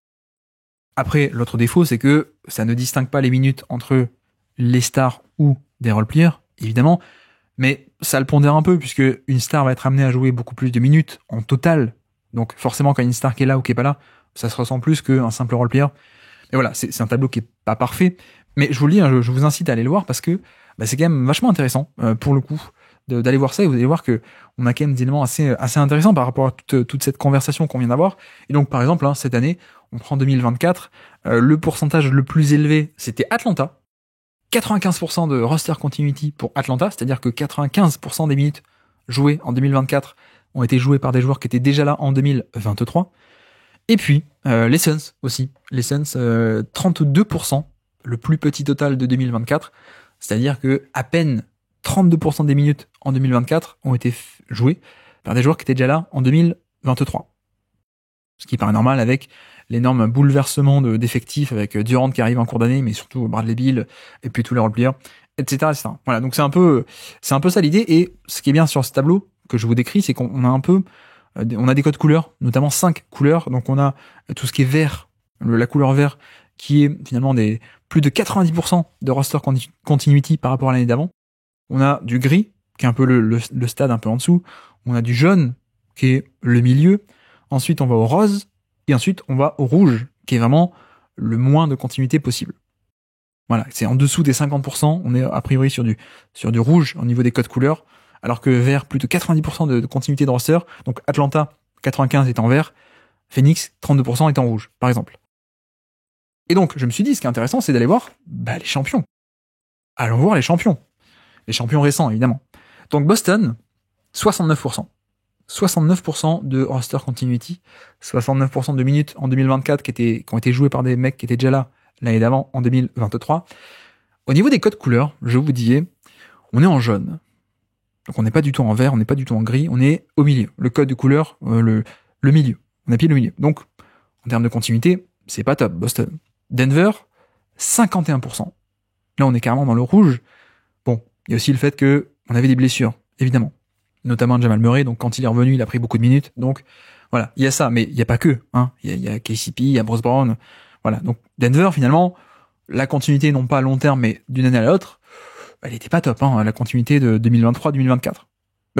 Après, l'autre défaut, c'est que ça ne distingue pas les minutes entre les stars ou des role-players, évidemment, mais ça le pondère un peu, puisque une star va être amenée à jouer beaucoup plus de minutes en total. Donc forcément, quand il y a une star qui est là ou qui est pas là, ça se ressent plus qu'un simple role-player. Et voilà, c'est un tableau qui est pas parfait, mais je vous le dis, hein, je vous incite à aller le voir, parce que c'est quand même vachement intéressant, pour le coup, d'aller voir ça, et vous allez voir que on a quand même des éléments assez intéressants par rapport à toute cette conversation qu'on vient d'avoir. Et donc, par exemple, cette année, on prend 2024, le pourcentage le plus élevé, c'était Atlanta. 95% de roster continuity pour Atlanta, c'est-à-dire que 95% des minutes jouées en 2024 ont été jouées par des joueurs qui étaient déjà là en 2023. Et puis, les Suns aussi. Les Suns, 32%, le plus petit total de 2024, c'est-à-dire que à peine 32% des minutes en 2024 ont été jouées par des joueurs qui étaient déjà là en 2023. Ce qui paraît normal avec l'énorme bouleversement d'effectifs, avec Durant qui arrive en cours d'année, mais surtout Bradley Beal, et puis tous les role-players, etc., etc. Voilà, donc c'est un peu ça l'idée, et ce qui est bien sur ce tableau que je vous décris, c'est qu'on a on a des codes couleurs, notamment 5 couleurs, donc on a tout ce qui est vert, la couleur vert, qui est finalement plus de 90% de roster continuity par rapport à l'année d'avant. On a du gris, qui est un peu le stade un peu en dessous. On a du jaune, qui est le milieu. Ensuite, on va au rose. Et ensuite, on va au rouge, qui est vraiment le moins de continuité possible. Voilà, c'est en dessous des 50%. On est a priori sur du rouge au niveau des codes couleurs. Alors que vert, plus de 90% de continuité de roster. Donc Atlanta, 95 est en vert. Phoenix, 32% est en rouge, par exemple. Et donc, je me suis dit, ce qui est intéressant, c'est d'aller voir les champions. Allons voir les champions. Les champions récents, évidemment. Donc Boston, 69%. 69% de roster continuity, 69% de minutes en 2024 qui ont été jouées par des mecs qui étaient déjà là l'année d'avant, en 2023. Au niveau des codes couleurs, je vous disais, on est en jaune. Donc on n'est pas du tout en vert, on n'est pas du tout en gris, on est au milieu. Le code de couleur, le milieu. On a pile le milieu. Donc, en termes de continuité, c'est pas top, Boston. Denver, 51%. Là, on est carrément dans le rouge. Bon, il y a aussi le fait que on avait des blessures, évidemment. Notamment Jamal Murray, donc quand il est revenu, il a pris beaucoup de minutes. Donc, voilà, il y a ça, mais il n'y a pas que. Hein. Il y a KCP, il y a Bruce Brown. Voilà, donc Denver, finalement, la continuité, non pas à long terme, mais d'une année à l'autre, elle était pas top, hein, la continuité de 2023-2024.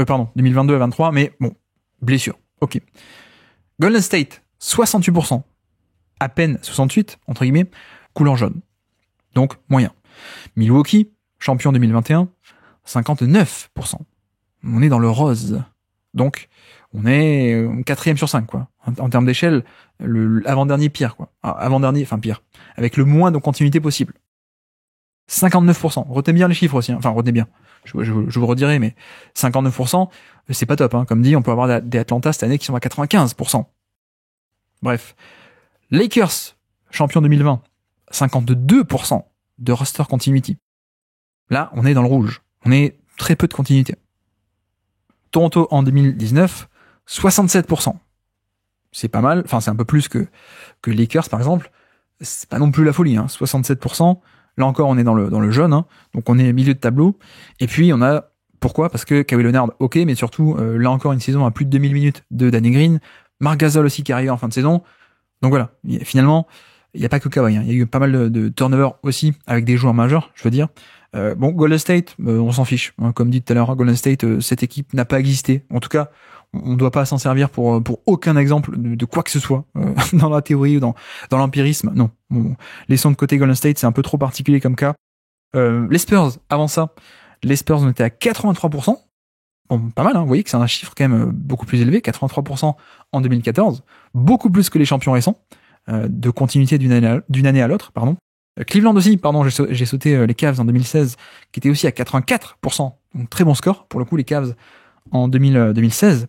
Pardon, 2022 à 23, mais bon, blessure, ok. Golden State, 68%. À peine 68, entre guillemets, couleur jaune. Donc, moyen. Milwaukee, champion 2021, 59%. On est dans le rose. Donc, on est 4e sur 5, quoi. En termes d'échelle, l'avant-dernier pire, quoi. Avant-dernier, enfin pire. Avec le moins de continuité possible. 59%. Retenez bien les chiffres aussi, hein. Enfin, retenez bien. Je vous redirai, mais 59%, c'est pas top, hein. Comme dit, on peut avoir des Atlanta cette année qui sont à 95%. Bref. Lakers, champion 2020, 52% de roster continuity. Là, on est dans le rouge. On est très peu de continuité. Toronto en 2019, 67%. C'est pas mal. Enfin, c'est un peu plus que Lakers, par exemple. C'est pas non plus la folie, hein. 67%. Là encore, on est dans le jaune, hein. Donc on est milieu de tableau. Et puis, on a, pourquoi? Parce que Kawhi Leonard, ok, mais surtout, là encore, une saison à plus de 2000 minutes de Danny Green. Marc Gasol aussi qui arrive en fin de saison. Donc voilà. Finalement, il n'y a pas que Kawhi, hein. Il y a eu pas mal de turnover aussi avec des joueurs majeurs, je veux dire. Bon, Golden State, on s'en fiche. Hein. Comme dit tout à l'heure, Golden State, cette équipe n'a pas existé. En tout cas, on ne doit pas s'en servir pour aucun exemple de quoi que ce soit dans la théorie ou dans l'empirisme. Non. Bon, laissons de côté Golden State, c'est un peu trop particulier comme cas. Les Spurs, avant ça, les Spurs on était à 83%. Bon, pas mal, hein. Vous voyez que c'est un chiffre quand même beaucoup plus élevé, 83% en 2014, beaucoup plus que les champions récents, de continuité d'une année à l'autre, pardon. Cleveland aussi, pardon, j'ai sauté les Cavs en 2016, qui était aussi à 84%, donc très bon score, pour le coup, les Cavs en 2016.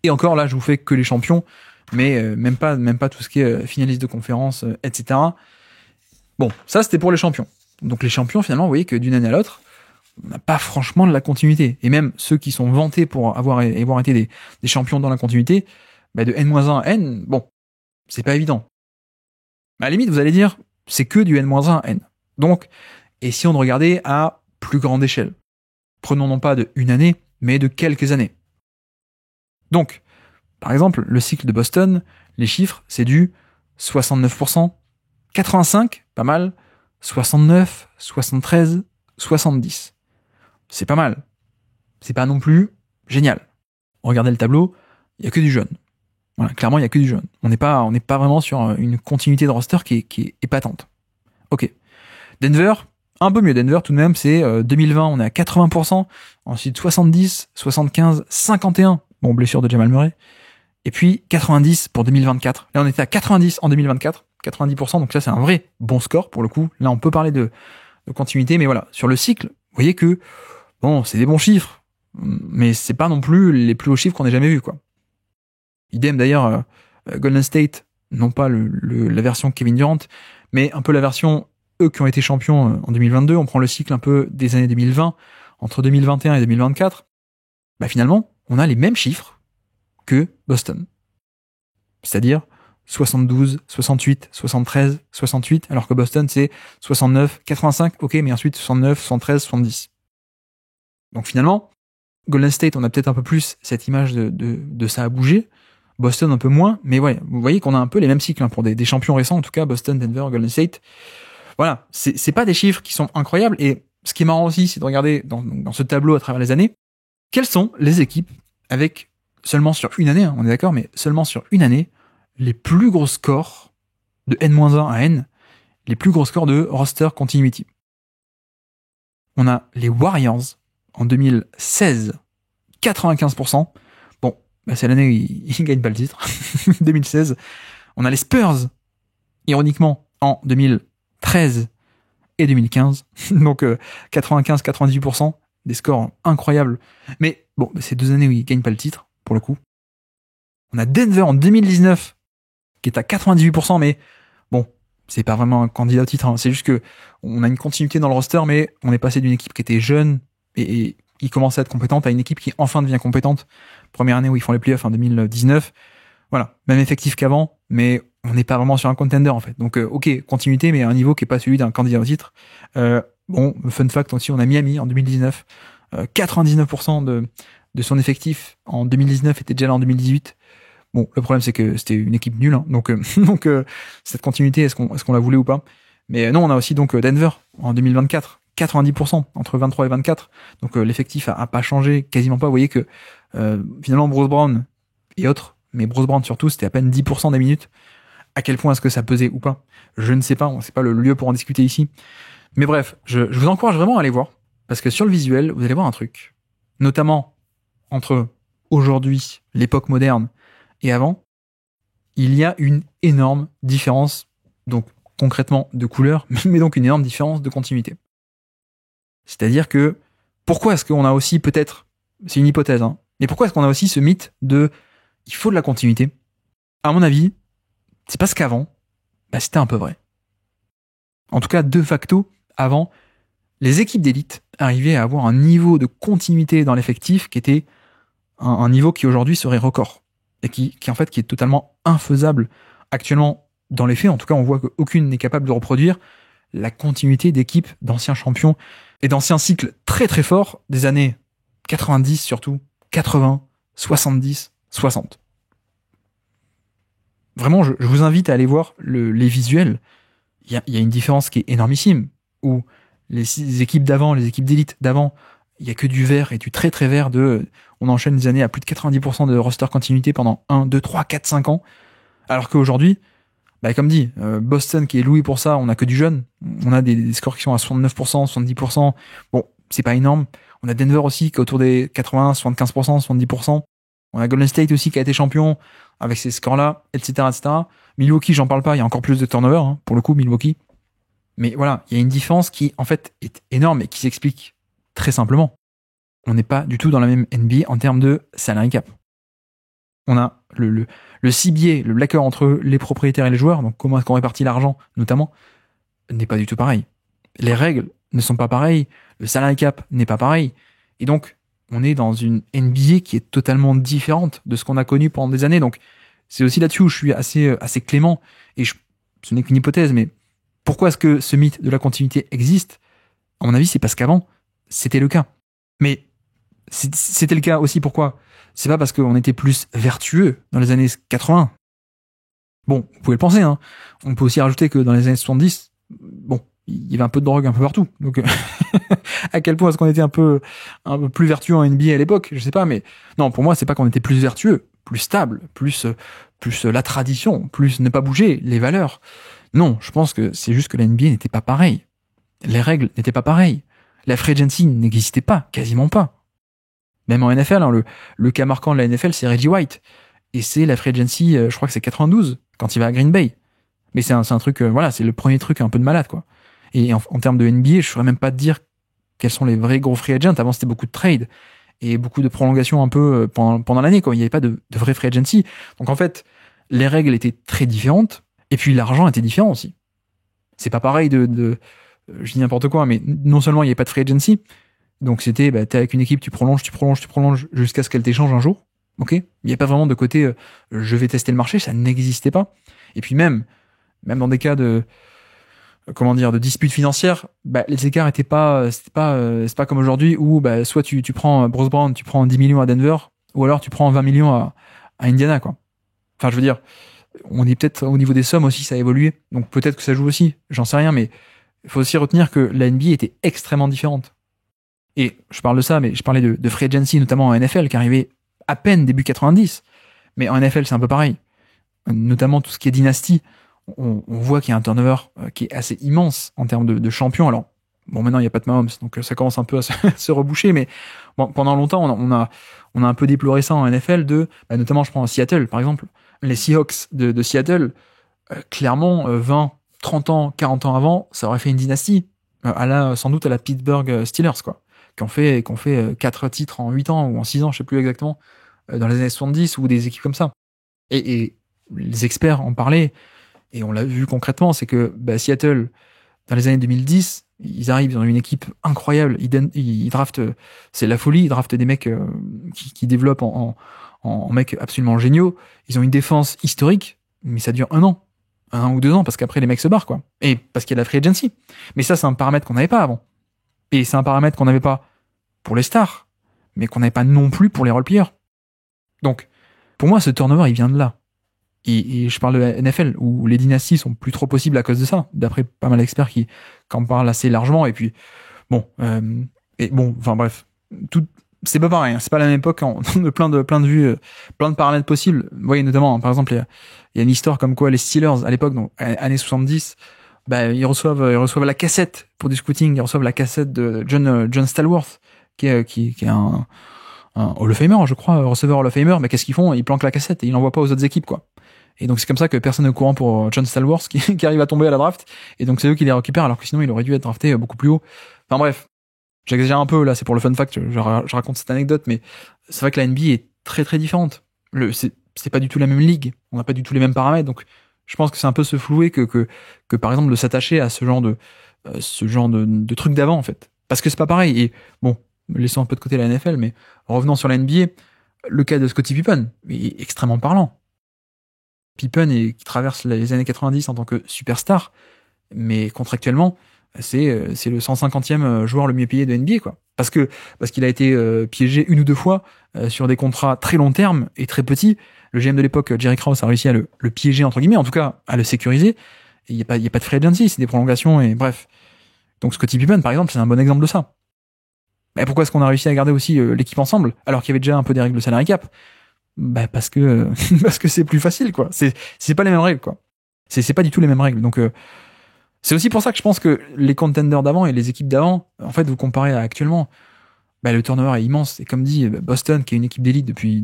Et encore, là, je vous fais que les champions, mais même pas tout ce qui est finaliste de conférence, etc. Bon, ça, c'était pour les champions. Donc les champions, finalement, vous voyez que d'une année à l'autre, on n'a pas franchement de la continuité. Et même ceux qui sont vantés pour avoir été des champions dans la continuité, bah de N-1 à N, bon, c'est pas évident. À la limite, vous allez dire, c'est que du N-1 à N. Donc, et si on regardait à plus grande échelle? Prenons non pas de une année, mais de quelques années. Donc, par exemple, le cycle de Boston, les chiffres, c'est du 69%, 85, pas mal, 69, 73, 70. C'est pas mal. C'est pas non plus génial. Regardez le tableau, il y a que du jaune. Voilà, clairement, il y a que du jaune. On n'est pas vraiment sur une continuité de roster qui est épatante. Ok. Denver, un peu mieux. Denver, tout de même, c'est 2020, on est à 80%. Ensuite, 70, 75, 51. Bon, blessure de Jamal Murray. Et puis, 90 pour 2024. Là, on était à 90 en 2024. 90%. Donc ça, c'est un vrai bon score, pour le coup. Là, on peut parler de continuité. Mais voilà, sur le cycle, vous voyez que, bon, c'est des bons chiffres. Mais c'est pas non plus les plus hauts chiffres qu'on ait jamais vus, quoi. Idem d'ailleurs, Golden State, non pas la version Kevin Durant, mais un peu la version, eux qui ont été champions en 2022, on prend le cycle un peu des années 2020, entre 2021 et 2024, bah finalement, on a les mêmes chiffres que Boston. C'est-à-dire 72, 68, 73, 68, alors que Boston c'est 69, 85, ok, mais ensuite 69, 73, 70. Donc finalement, Golden State, on a peut-être un peu plus cette image de ça a bougé, Boston un peu moins, mais ouais, vous voyez qu'on a un peu les mêmes cycles, hein, pour des champions récents, en tout cas, Boston, Denver, Golden State. Voilà, c'est pas des chiffres qui sont incroyables, et ce qui est marrant aussi, c'est de regarder dans ce tableau à travers les années, quelles sont les équipes avec seulement sur une année, hein, on est d'accord, mais seulement sur une année, les plus gros scores de N-1 à N, les plus gros scores de roster continuity. On a les Warriors en 2016, 95%. Bon, bah c'est l'année où ils gagnent pas le titre. 2016. On a les Spurs, ironiquement, en 2013 et 2015. Donc 95-98%, des scores incroyables. Mais bon, c'est 2 années où ils gagnent pas le titre, pour le coup. On a Denver en 2019, qui est à 98%, mais bon, c'est pas vraiment un candidat au titre, hein. C'est juste que on a une continuité dans le roster, mais on est passé d'une équipe qui était jeune et qui commence à être compétente à une équipe qui enfin devient compétente. Première année où ils font les playoffs en 2019. Voilà, même effectif qu'avant, mais on n'est pas vraiment sur un contender en fait. Donc ok, continuité, mais à un niveau qui est pas celui d'un candidat au titre. Bon, fun fact aussi, on a Miami en 2019. 99% de son effectif en 2019 était déjà là en 2018. Bon, le problème c'est que c'était une équipe nulle, hein. Donc cette continuité, est-ce qu'on la voulait ou pas? Mais non, on a aussi donc Denver en 2024, 90% entre 23 et 24. Donc l'effectif a pas changé, quasiment pas. Vous voyez que finalement Bruce Brown et autres, mais Bruce Brown surtout, c'était à peine 10% des minutes. À quel point est-ce que ça pesait ou pas? Je ne sais pas, c'est pas le lieu pour en discuter ici. Mais bref, je vous encourage vraiment à aller voir, parce que sur le visuel, vous allez voir un truc. Notamment entre aujourd'hui, l'époque moderne, et avant, il y a une énorme différence, donc concrètement de couleur, mais donc une énorme différence de continuité. C'est-à-dire que, pourquoi est-ce qu'on a aussi peut-être, c'est une hypothèse, hein, mais pourquoi est-ce qu'on a aussi ce mythe de il faut de la continuité? À mon avis, c'est parce qu'avant, c'était un peu vrai. En tout cas, de facto, avant, les équipes d'élite arrivaient à avoir un niveau de continuité dans l'effectif qui était un niveau qui aujourd'hui serait record. Et qui en fait qui est totalement infaisable actuellement dans les faits. En tout cas, on voit qu'aucune n'est capable de reproduire la continuité d'équipes d'anciens champions et d'anciens cycles très très forts des années 90 surtout, 80, 70, 60. Vraiment, je vous invite à aller voir les visuels. Il y a une différence qui est énormissime, où les équipes d'avant, les équipes d'élite d'avant, il y a que du vert et du très très vert on enchaîne des années à plus de 90% de roster continuité pendant 1, 2, 3, 4, 5 ans. Alors qu'aujourd'hui, comme dit, Boston qui est loué pour ça, on a que du jeune. On a des scores qui sont à 69%, 70%. Bon, c'est pas énorme. On a Denver aussi qui est autour des 80, 75%, 70%. On a Golden State aussi qui a été champion avec ces scores-là, etc., etc. Milwaukee, j'en parle pas, il y a encore plus de turnover, hein, pour le coup, Milwaukee. Mais voilà, il y a une différence qui, en fait, est énorme et qui s'explique très simplement. On n'est pas du tout dans la même NBA en termes de salary cap. On a le cibier, le l'accord entre les propriétaires et les joueurs, donc comment est-ce qu'on répartit l'argent, notamment, n'est pas du tout pareil. Les règles ne sont pas pareilles, le salary cap n'est pas pareil. Et donc, on est dans une NBA qui est totalement différente de ce qu'on a connu pendant des années. Donc, c'est aussi là-dessus où je suis assez clément. Et ce n'est qu'une hypothèse, mais pourquoi est-ce que ce mythe de la continuité existe? À mon avis, c'est parce qu'avant, c'était le cas. Mais c'était le cas aussi, pourquoi? C'est pas parce qu'on était plus vertueux dans les années 80. Bon, vous pouvez le penser, hein. On peut aussi rajouter que dans les années 70, bon, il y avait un peu de drogue un peu partout. Donc, à quel point est-ce qu'on était un peu plus vertueux en NBA à l'époque? Je sais pas, mais non, pour moi, c'est pas qu'on était plus vertueux, plus stable, plus la tradition, plus ne pas bouger, les valeurs. Non, je pense que c'est juste que la NBA n'était pas pareille. Les règles n'étaient pas pareilles. La free agency n'existait pas, quasiment pas. Même en NFL, hein, le cas marquant de la NFL, c'est Reggie White. Et c'est la free agency, je crois que c'est 92, quand il va à Green Bay. Mais c'est un truc, voilà, c'est le premier truc un peu de malade, quoi. Et en termes de NBA, je saurais même pas te dire quels sont les vrais gros free agents. Avant, c'était beaucoup de trades et beaucoup de prolongations un peu pendant l'année, quoi. Il n'y avait pas de vraie free agency. Donc en fait, les règles étaient très différentes. Et puis l'argent était différent aussi. C'est pas pareil je dis n'importe quoi, mais non seulement il n'y avait pas de free agency, donc c'était, t'es avec une équipe, tu prolonges jusqu'à ce qu'elle t'échange un jour. Ok? Il n'y a pas vraiment de côté, je vais tester le marché, ça n'existait pas. Et puis même dans des cas de disputes financières, les écarts étaient pas, c'est pas comme aujourd'hui où, soit tu prends Bruce Brown, tu prends 10 millions à Denver, ou alors tu prends 20 millions à Indiana, quoi. Enfin, je veux dire, on est peut-être au niveau des sommes aussi, ça a évolué. Donc peut-être que ça joue aussi, j'en sais rien, mais il faut aussi retenir que la NBA était extrêmement différente. Et je parle de ça, mais je parlais de free agency, notamment en NFL, qui arrivait à peine début 90. Mais en NFL, c'est un peu pareil. Notamment tout ce qui est dynastie, on voit qu'il y a un turnover qui est assez immense en termes de champions. Alors, bon, maintenant, il n'y a pas de Mahomes, donc ça commence un peu à se reboucher, mais bon, pendant longtemps, on a un peu déploré ça en NFL notamment, je prends Seattle, par exemple. Les Seahawks de Seattle, clairement, 20, 30 ans, 40 ans avant, ça aurait fait une dynastie. Sans doute à la Pittsburgh Steelers, quoi. Qui ont fait 4 titres en 8 ans ou en 6 ans, je sais plus exactement, dans les années 70 ou des équipes comme ça. Et les experts en parlaient, et on l'a vu concrètement, c'est que Seattle dans les années 2010, ils arrivent dans une équipe incroyable, ils draftent, c'est la folie, ils draftent des mecs qui développent en mecs absolument géniaux. Ils ont une défense historique, mais ça dure 1 ou 2 ans, parce qu'après les mecs se barrent, quoi. Et parce qu'il y a la free agency. Mais ça, c'est un paramètre qu'on n'avait pas avant. Et c'est un paramètre qu'on n'avait pas pour les stars, mais qu'on n'avait pas non plus pour les role-players. Donc, pour moi, ce turnover, il vient de là. Et je parle de la NFL, où les dynasties sont plus trop possibles à cause de ça, d'après pas mal d'experts qui en parlent assez largement. Et puis, enfin bref, c'est pas pareil, hein, c'est pas la même époque, de plein de vues, plein de paramètres possibles. Vous voyez, notamment, hein, par exemple, il y a une histoire comme quoi les Steelers, à l'époque, donc années 70, ils reçoivent la cassette pour du scouting, ils reçoivent la cassette de John Stallworth, qui est un Hall of Famer, je crois, receveur Hall of Famer, mais qu'est-ce qu'ils font? Ils planquent la cassette et ils l'envoient pas aux autres équipes, quoi. Et donc c'est comme ça que personne n'est au courant pour John Stallworth qui arrive à tomber à la draft, et donc c'est eux qui les récupèrent, alors que sinon il aurait dû être drafté beaucoup plus haut. Enfin bref, j'exagère un peu, là c'est pour le fun fact, je raconte cette anecdote, mais c'est vrai que la NBA est très très différente. C'est pas du tout la même ligue, on n'a pas du tout les mêmes paramètres, donc je pense que c'est un peu se flouer que par exemple de s'attacher à ce genre de truc d'avant, en fait. Parce que c'est pas pareil. Et bon, laissons un peu de côté la NFL, mais revenons sur la NBA, le cas de Scottie Pippen est extrêmement parlant. Pippen qui traverse les années 90 en tant que superstar, mais contractuellement, c'est le 150e joueur le mieux payé de NBA, quoi. Parce qu'il a été piégé 1 ou 2 fois sur des contrats très long terme et très petits. Le GM de l'époque, Jerry Krause, a réussi à le piéger, entre guillemets, en tout cas à le sécuriser. Il y a pas de free agency, c'est des prolongations, et bref. Donc Scottie Pippen, par exemple, c'est un bon exemple de ça. Mais pourquoi est-ce qu'on a réussi à garder aussi l'équipe ensemble, alors qu'il y avait déjà un peu des règles de salary cap? Parce que c'est plus facile, quoi. C'est pas les mêmes règles, quoi. C'est pas du tout les mêmes règles. Donc c'est aussi pour ça que je pense que les contenders d'avant et les équipes d'avant, en fait, vous comparez à actuellement, le turnover est immense. Et comme dit Boston, qui est une équipe d'élite depuis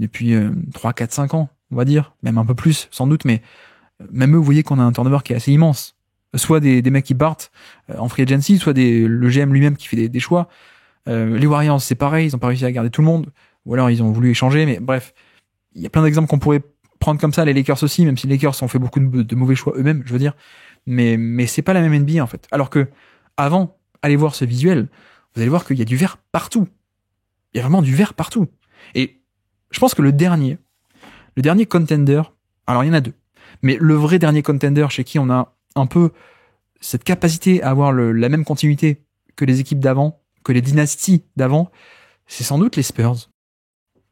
3, 4, 5 ans, on va dire, même un peu plus, sans doute, mais même eux, vous voyez qu'on a un turnover qui est assez immense. Soit des mecs qui partent en free agency, soit le GM lui-même qui fait des choix. Les Warriors, c'est pareil, ils ont pas réussi à garder tout le monde, ou alors ils ont voulu échanger, mais bref, il y a plein d'exemples qu'on pourrait prendre comme ça, les Lakers aussi, même si les Lakers ont fait beaucoup de mauvais choix eux-mêmes, je veux dire, mais c'est pas la même NBA, en fait. Alors que, avant, allez voir ce visuel, vous allez voir qu'il y a du vert partout. Il y a vraiment du vert partout. Et je pense que le dernier contender, alors il y en a 2, mais le vrai dernier contender chez qui on a un peu cette capacité à avoir la même continuité que les équipes d'avant, que les dynasties d'avant, c'est sans doute les Spurs.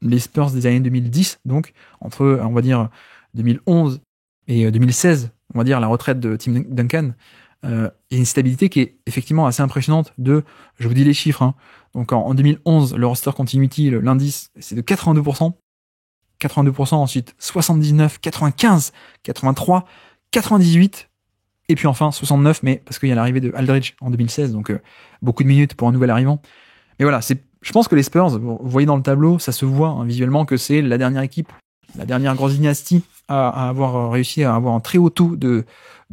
Les Spurs des années 2010, donc, entre, on va dire, 2011 et 2016, on va dire, la retraite de Tim Duncan, il y a une stabilité qui est effectivement assez impressionnante je vous dis les chiffres, hein. Donc en 2011, le roster continuity, l'indice, c'est de 82%. 82%, ensuite 79, 95, 83, 98, et puis enfin 69, mais parce qu'il y a l'arrivée de Aldridge en 2016, donc beaucoup de minutes pour un nouvel arrivant. Mais voilà, je pense que les Spurs, vous voyez dans le tableau, ça se voit hein, visuellement que c'est la dernière équipe, la dernière grosse dynastie à avoir réussi à avoir un très haut taux de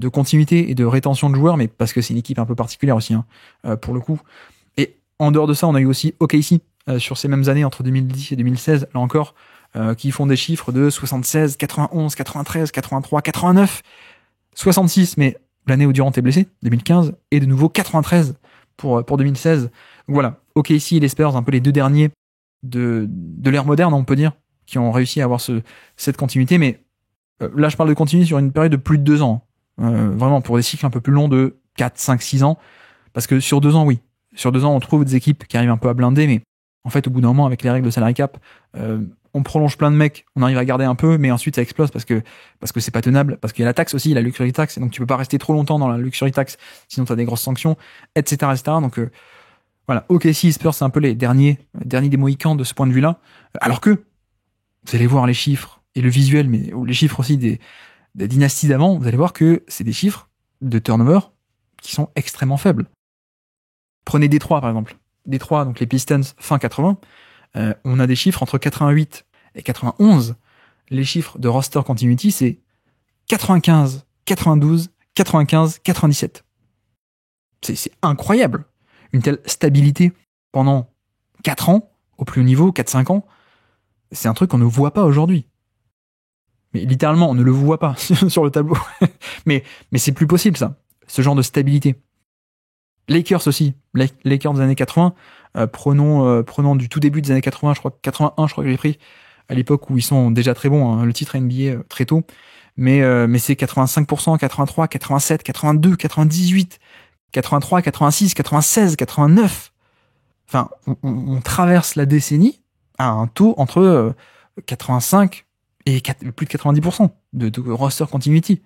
continuité et de rétention de joueurs, mais parce que c'est une équipe un peu particulière aussi, hein, pour le coup. Et en dehors de ça, on a eu aussi OKC sur ces mêmes années, entre 2010 et 2016, là encore, qui font des chiffres de 76, 91, 93, 83, 89, 66, mais l'année où Durant est blessé, 2015, et de nouveau 93 pour 2016. Donc voilà, OKC et les Spurs, un peu les 2 derniers de l'ère moderne, on peut dire, qui ont réussi à avoir cette continuité, mais là je parle de continuité sur une période de plus de 2 ans, vraiment pour des cycles un peu plus longs de 4, 5, 6 ans, parce que sur 2 ans, oui, sur 2 ans on trouve des équipes qui arrivent un peu à blinder, mais en fait au bout d'un moment avec les règles de salary cap, on prolonge plein de mecs, on arrive à garder un peu, mais ensuite ça explose parce que c'est pas tenable, parce qu'il y a la taxe aussi, la luxury tax, et donc tu peux pas rester trop longtemps dans la luxury tax, sinon t'as des grosses sanctions, etc., etc. Donc voilà, OKC Spurs, c'est un peu les derniers des Mohicans de ce point de vue-là, alors que vous allez voir les chiffres et le visuel, mais les chiffres aussi des dynasties d'avant, vous allez voir que c'est des chiffres de turnover qui sont extrêmement faibles. Prenez Détroit par exemple. Détroit, donc les Pistons fin 80, on a des chiffres entre 88 et 91. Les chiffres de roster continuity, c'est 95, 92, 95, 97. C'est incroyable. Une telle stabilité pendant 4 ans, au plus haut niveau, 4-5 ans, c'est un truc qu'on ne voit pas aujourd'hui. Mais littéralement, on ne le voit pas sur le tableau. mais c'est plus possible, ça. Ce genre de stabilité. Lakers aussi, Lakers des années 80. Prenons du tout début des années 80, je crois 81, je crois que j'ai pris à l'époque où ils sont déjà très bons, hein, le titre NBA très tôt. Mais c'est 85%, 83, 87, 82, 98, 83, 86, 96, 89. Enfin, on traverse la décennie à un taux entre 85 et plus de 90% de roster continuity.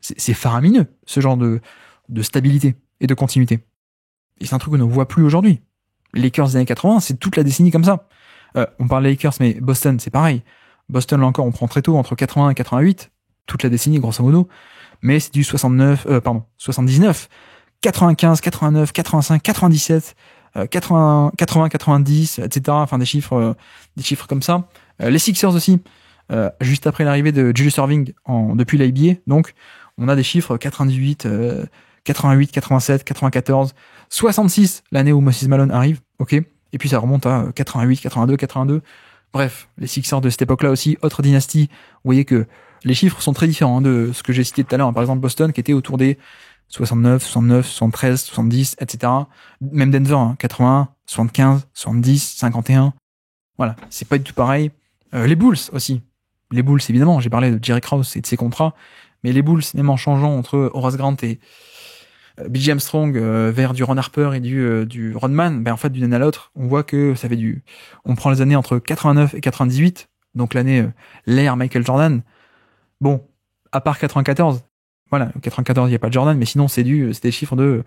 C'est faramineux, ce genre de stabilité et de continuité. Et c'est un truc qu'on ne voit plus aujourd'hui. Les Lakers des années 80, c'est toute la décennie comme ça. On parle des Lakers, mais Boston, c'est pareil. Boston, là encore, on prend très tôt, entre 80 et 88, toute la décennie, grosso modo. Mais c'est du 79, 95, 89, 85, 97, 80, 90, etc. Enfin, des chiffres comme ça. Les Sixers aussi, juste après l'arrivée de Julius Erving depuis l'NBA, donc, on a des chiffres 98, 88, 87, 94, 66, l'année où Moses Malone arrive, ok. Et puis ça remonte à 88, 82, 82. Bref, les Sixers de cette époque-là aussi, autre dynastie. Vous voyez que les chiffres sont très différents de ce que j'ai cité tout à l'heure. Par exemple, Boston, qui était autour des 69, 69, 73, 70, etc. Même Denver, hein, 81, 75, 70, 51. Voilà, c'est pas du tout pareil. Les Bulls aussi. Les Bulls, évidemment, j'ai parlé de Jerry Krause et de ses contrats. Mais les Bulls, même en changeant entre Horace Grant et B.J. Armstrong vers du Ron Harper et du Rodman, ben en fait d'une année à l'autre, on voit que ça fait on prend les années entre 89 et 98, donc l'ère Michael Jordan. Bon, à part 94, voilà, 94 il y a pas de Jordan, mais sinon c'est des chiffres de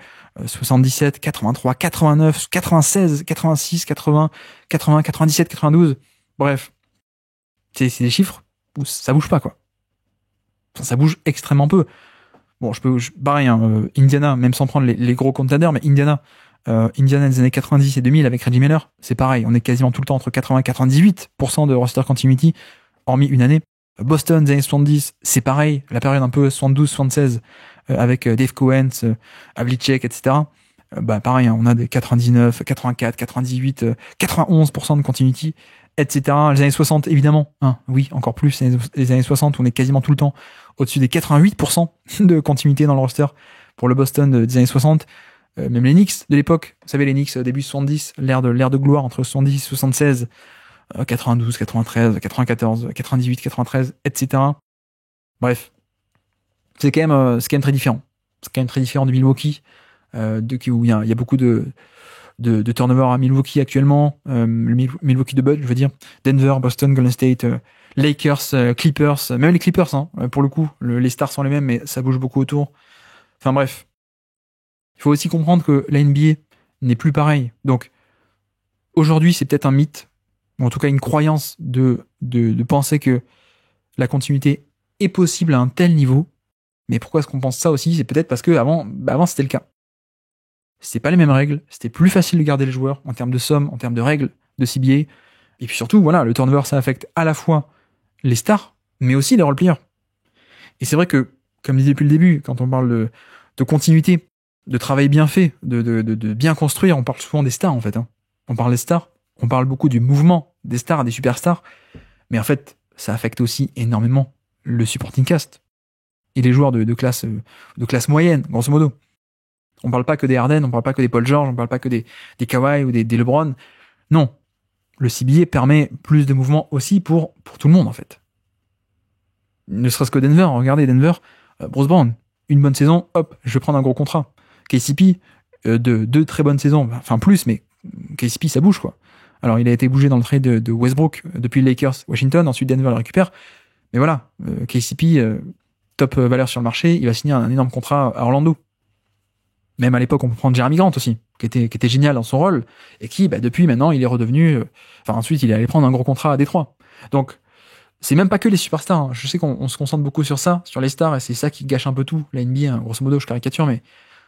77, 83, 89, 96, 86, 80, 80, 97, 92. Bref, c'est des chiffres où ça bouge pas quoi. Enfin, ça bouge extrêmement peu. Bon, pareil, hein, Indiana, même sans prendre les gros contenders, mais Indiana des années 90 et 2000 avec Reggie Miller, c'est pareil, on est quasiment tout le temps entre 80 et 98% de roster continuity, hormis une année. Boston des années 70, c'est pareil, la période un peu 72-76 avec Dave Cowens, Havlicek, etc. Pareil, hein, on a des 99, 84, 98, 91% de continuity, etc. Les années 60, évidemment, hein, oui, encore plus, les années 60, on est quasiment tout le temps au-dessus des 88% de continuité dans le roster pour le Boston des années 60. Même les Knicks de l'époque, vous savez, les Knicks début 70, l'ère de gloire entre 70 et 76, 92, 93, 94, 98, 93, etc. Bref, c'est quand même très différent. C'est quand même très différent de Milwaukee, où il y a beaucoup de turnover à Milwaukee actuellement, le Milwaukee de Bud, je veux dire, Denver, Boston, Golden State, Lakers, Clippers, même les Clippers, hein, pour le coup, les stars sont les mêmes, mais ça bouge beaucoup autour. Enfin bref, il faut aussi comprendre que la NBA n'est plus pareil. Donc aujourd'hui, c'est peut-être un mythe, ou en tout cas une croyance de penser que la continuité est possible à un tel niveau. Mais pourquoi est-ce qu'on pense ça aussi? C'est peut-être parce que avant c'était le cas. C'était pas les mêmes règles, c'était plus facile de garder les joueurs en termes de somme, en termes de règles de CBA. Et puis surtout, voilà, le turnover, ça affecte à la fois les stars, mais aussi les role-players. Et c'est vrai que, comme je disais depuis le début, quand on parle de continuité, de travail bien fait, de bien construire, on parle souvent des stars en fait. Hein. On parle des stars, on parle beaucoup du mouvement des stars, des superstars, mais en fait, ça affecte aussi énormément le supporting cast et les joueurs de classe moyenne, grosso modo. On parle pas que des Harden, on parle pas que des Paul George, on parle pas que des Kawhi ou des LeBron. Non. Le CBA permet plus de mouvement aussi pour tout le monde, en fait. Ne serait-ce que Denver. Regardez, Denver, Bruce Brown, une bonne saison, hop, je vais prendre un gros contrat. KCP, deux très bonnes saisons, enfin plus, mais KCP, ça bouge, quoi. Alors, il a été bougé dans le trade de Westbrook depuis les Lakers, Washington, ensuite Denver le récupère. Mais voilà, KCP, top valeur sur le marché, il va signer un énorme contrat à Orlando. Même à l'époque, on peut prendre Jeremy Grant aussi, qui était génial dans son rôle, et qui, depuis maintenant, il est redevenu... ensuite, il est allé prendre un gros contrat à Détroit. Donc, c'est même pas que les superstars. Hein. Je sais qu'on se concentre beaucoup sur ça, sur les stars, et c'est ça qui gâche un peu tout, la NBA, hein. Grosso modo, je caricature, mais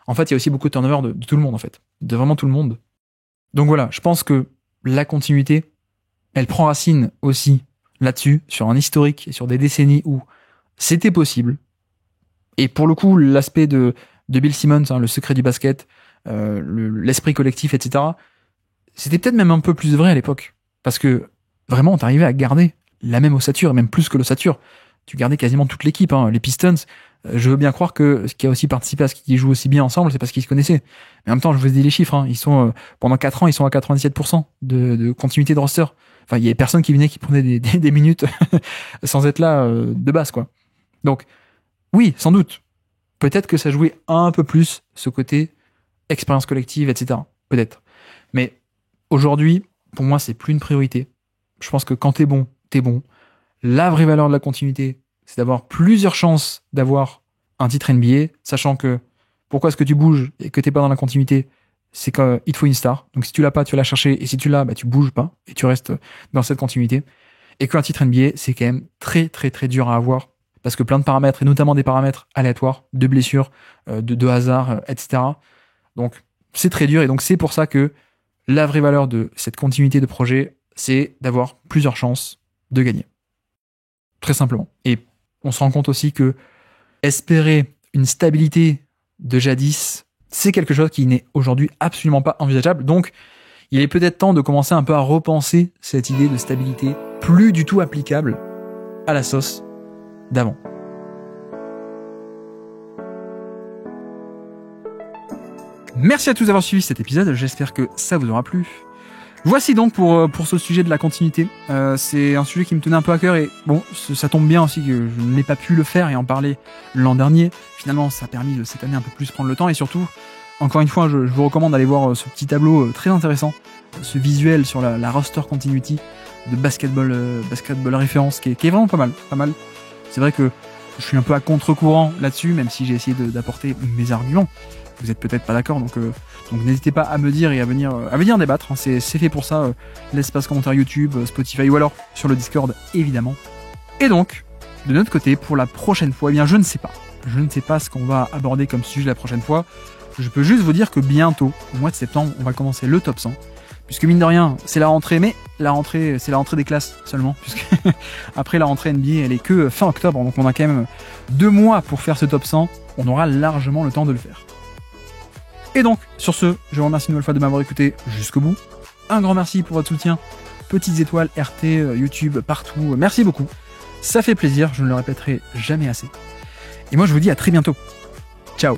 en fait, il y a aussi beaucoup de turnover de tout le monde, en fait. De vraiment tout le monde. Donc voilà, je pense que la continuité, elle prend racine aussi là-dessus, sur un historique, et sur des décennies où c'était possible. Et pour le coup, l'aspect de Bill Simmons, hein, le secret du basket, l'esprit collectif, etc. C'était peut-être même un peu plus vrai à l'époque. Parce que vraiment, t'arrivais à garder la même ossature, et même plus que l'ossature. Tu gardais quasiment toute l'équipe. Hein. Les Pistons, Je veux bien croire que ce qui a aussi participé à ce qu'ils jouent aussi bien ensemble, c'est parce qu'ils se connaissaient. Mais en même temps, je vous dis les chiffres, hein, ils sont pendant 4 ans, ils sont à 97% de continuité de roster. Enfin, il y a personne qui venait qui prenait des minutes sans être là de base, quoi. Donc, oui, sans doute. Peut-être que ça jouait un peu plus ce côté expérience collective, etc. Peut-être. Mais aujourd'hui, pour moi, c'est plus une priorité. Je pense que quand t'es bon, t'es bon. La vraie valeur de la continuité, c'est d'avoir plusieurs chances d'avoir un titre NBA, sachant que pourquoi est-ce que tu bouges et que t'es pas dans la continuité, c'est qu'il te faut une star. Donc si tu l'as pas, tu vas la chercher, et si tu l'as, bah tu bouges pas et tu restes dans cette continuité. Et qu'un titre NBA, c'est quand même très très très dur à avoir parce que plein de paramètres, et notamment des paramètres aléatoires, de blessures, de hasard, etc. Donc c'est très dur, et donc c'est pour ça que la vraie valeur de cette continuité de projet, c'est d'avoir plusieurs chances de gagner. Très simplement. Et on se rend compte aussi que espérer une stabilité de jadis, c'est quelque chose qui n'est aujourd'hui absolument pas envisageable. Donc, il est peut-être temps de commencer un peu à repenser cette idée de stabilité plus du tout applicable à la sauce d'avant. Merci à tous d'avoir suivi cet épisode, j'espère que ça vous aura plu. Voici donc pour ce sujet de la continuité. C'est un sujet qui me tenait un peu à cœur et bon, ça tombe bien aussi que je n'ai pas pu le faire et en parler l'an dernier. Finalement, ça a permis de cette année un peu plus prendre le temps et surtout, encore une fois, je vous recommande d'aller voir ce petit tableau très intéressant, ce visuel sur la roster continuity de basketball référence qui est vraiment pas mal. C'est vrai que je suis un peu à contre-courant là-dessus, même si j'ai essayé d'apporter mes arguments. Vous êtes peut-être pas d'accord, donc n'hésitez pas à me dire et à venir débattre. Hein. C'est fait pour ça, l'espace commentaire YouTube, Spotify ou alors sur le Discord évidemment. Et donc, de notre côté, pour la prochaine fois, eh bien je ne sais pas ce qu'on va aborder comme sujet la prochaine fois. Je peux juste vous dire que bientôt, au mois de septembre, on va commencer le top 100. Puisque mine de rien, c'est la rentrée, mais la rentrée, c'est la rentrée des classes seulement, puisque après la rentrée NBA, elle est que fin octobre, donc on a quand même 2 mois pour faire ce top 100. On aura largement le temps de le faire. Et donc, sur ce, je vous remercie une nouvelle fois de m'avoir écouté jusqu'au bout. Un grand merci pour votre soutien. Petites étoiles, RT, YouTube, partout. Merci beaucoup. Ça fait plaisir, je ne le répéterai jamais assez. Et moi, je vous dis à très bientôt. Ciao.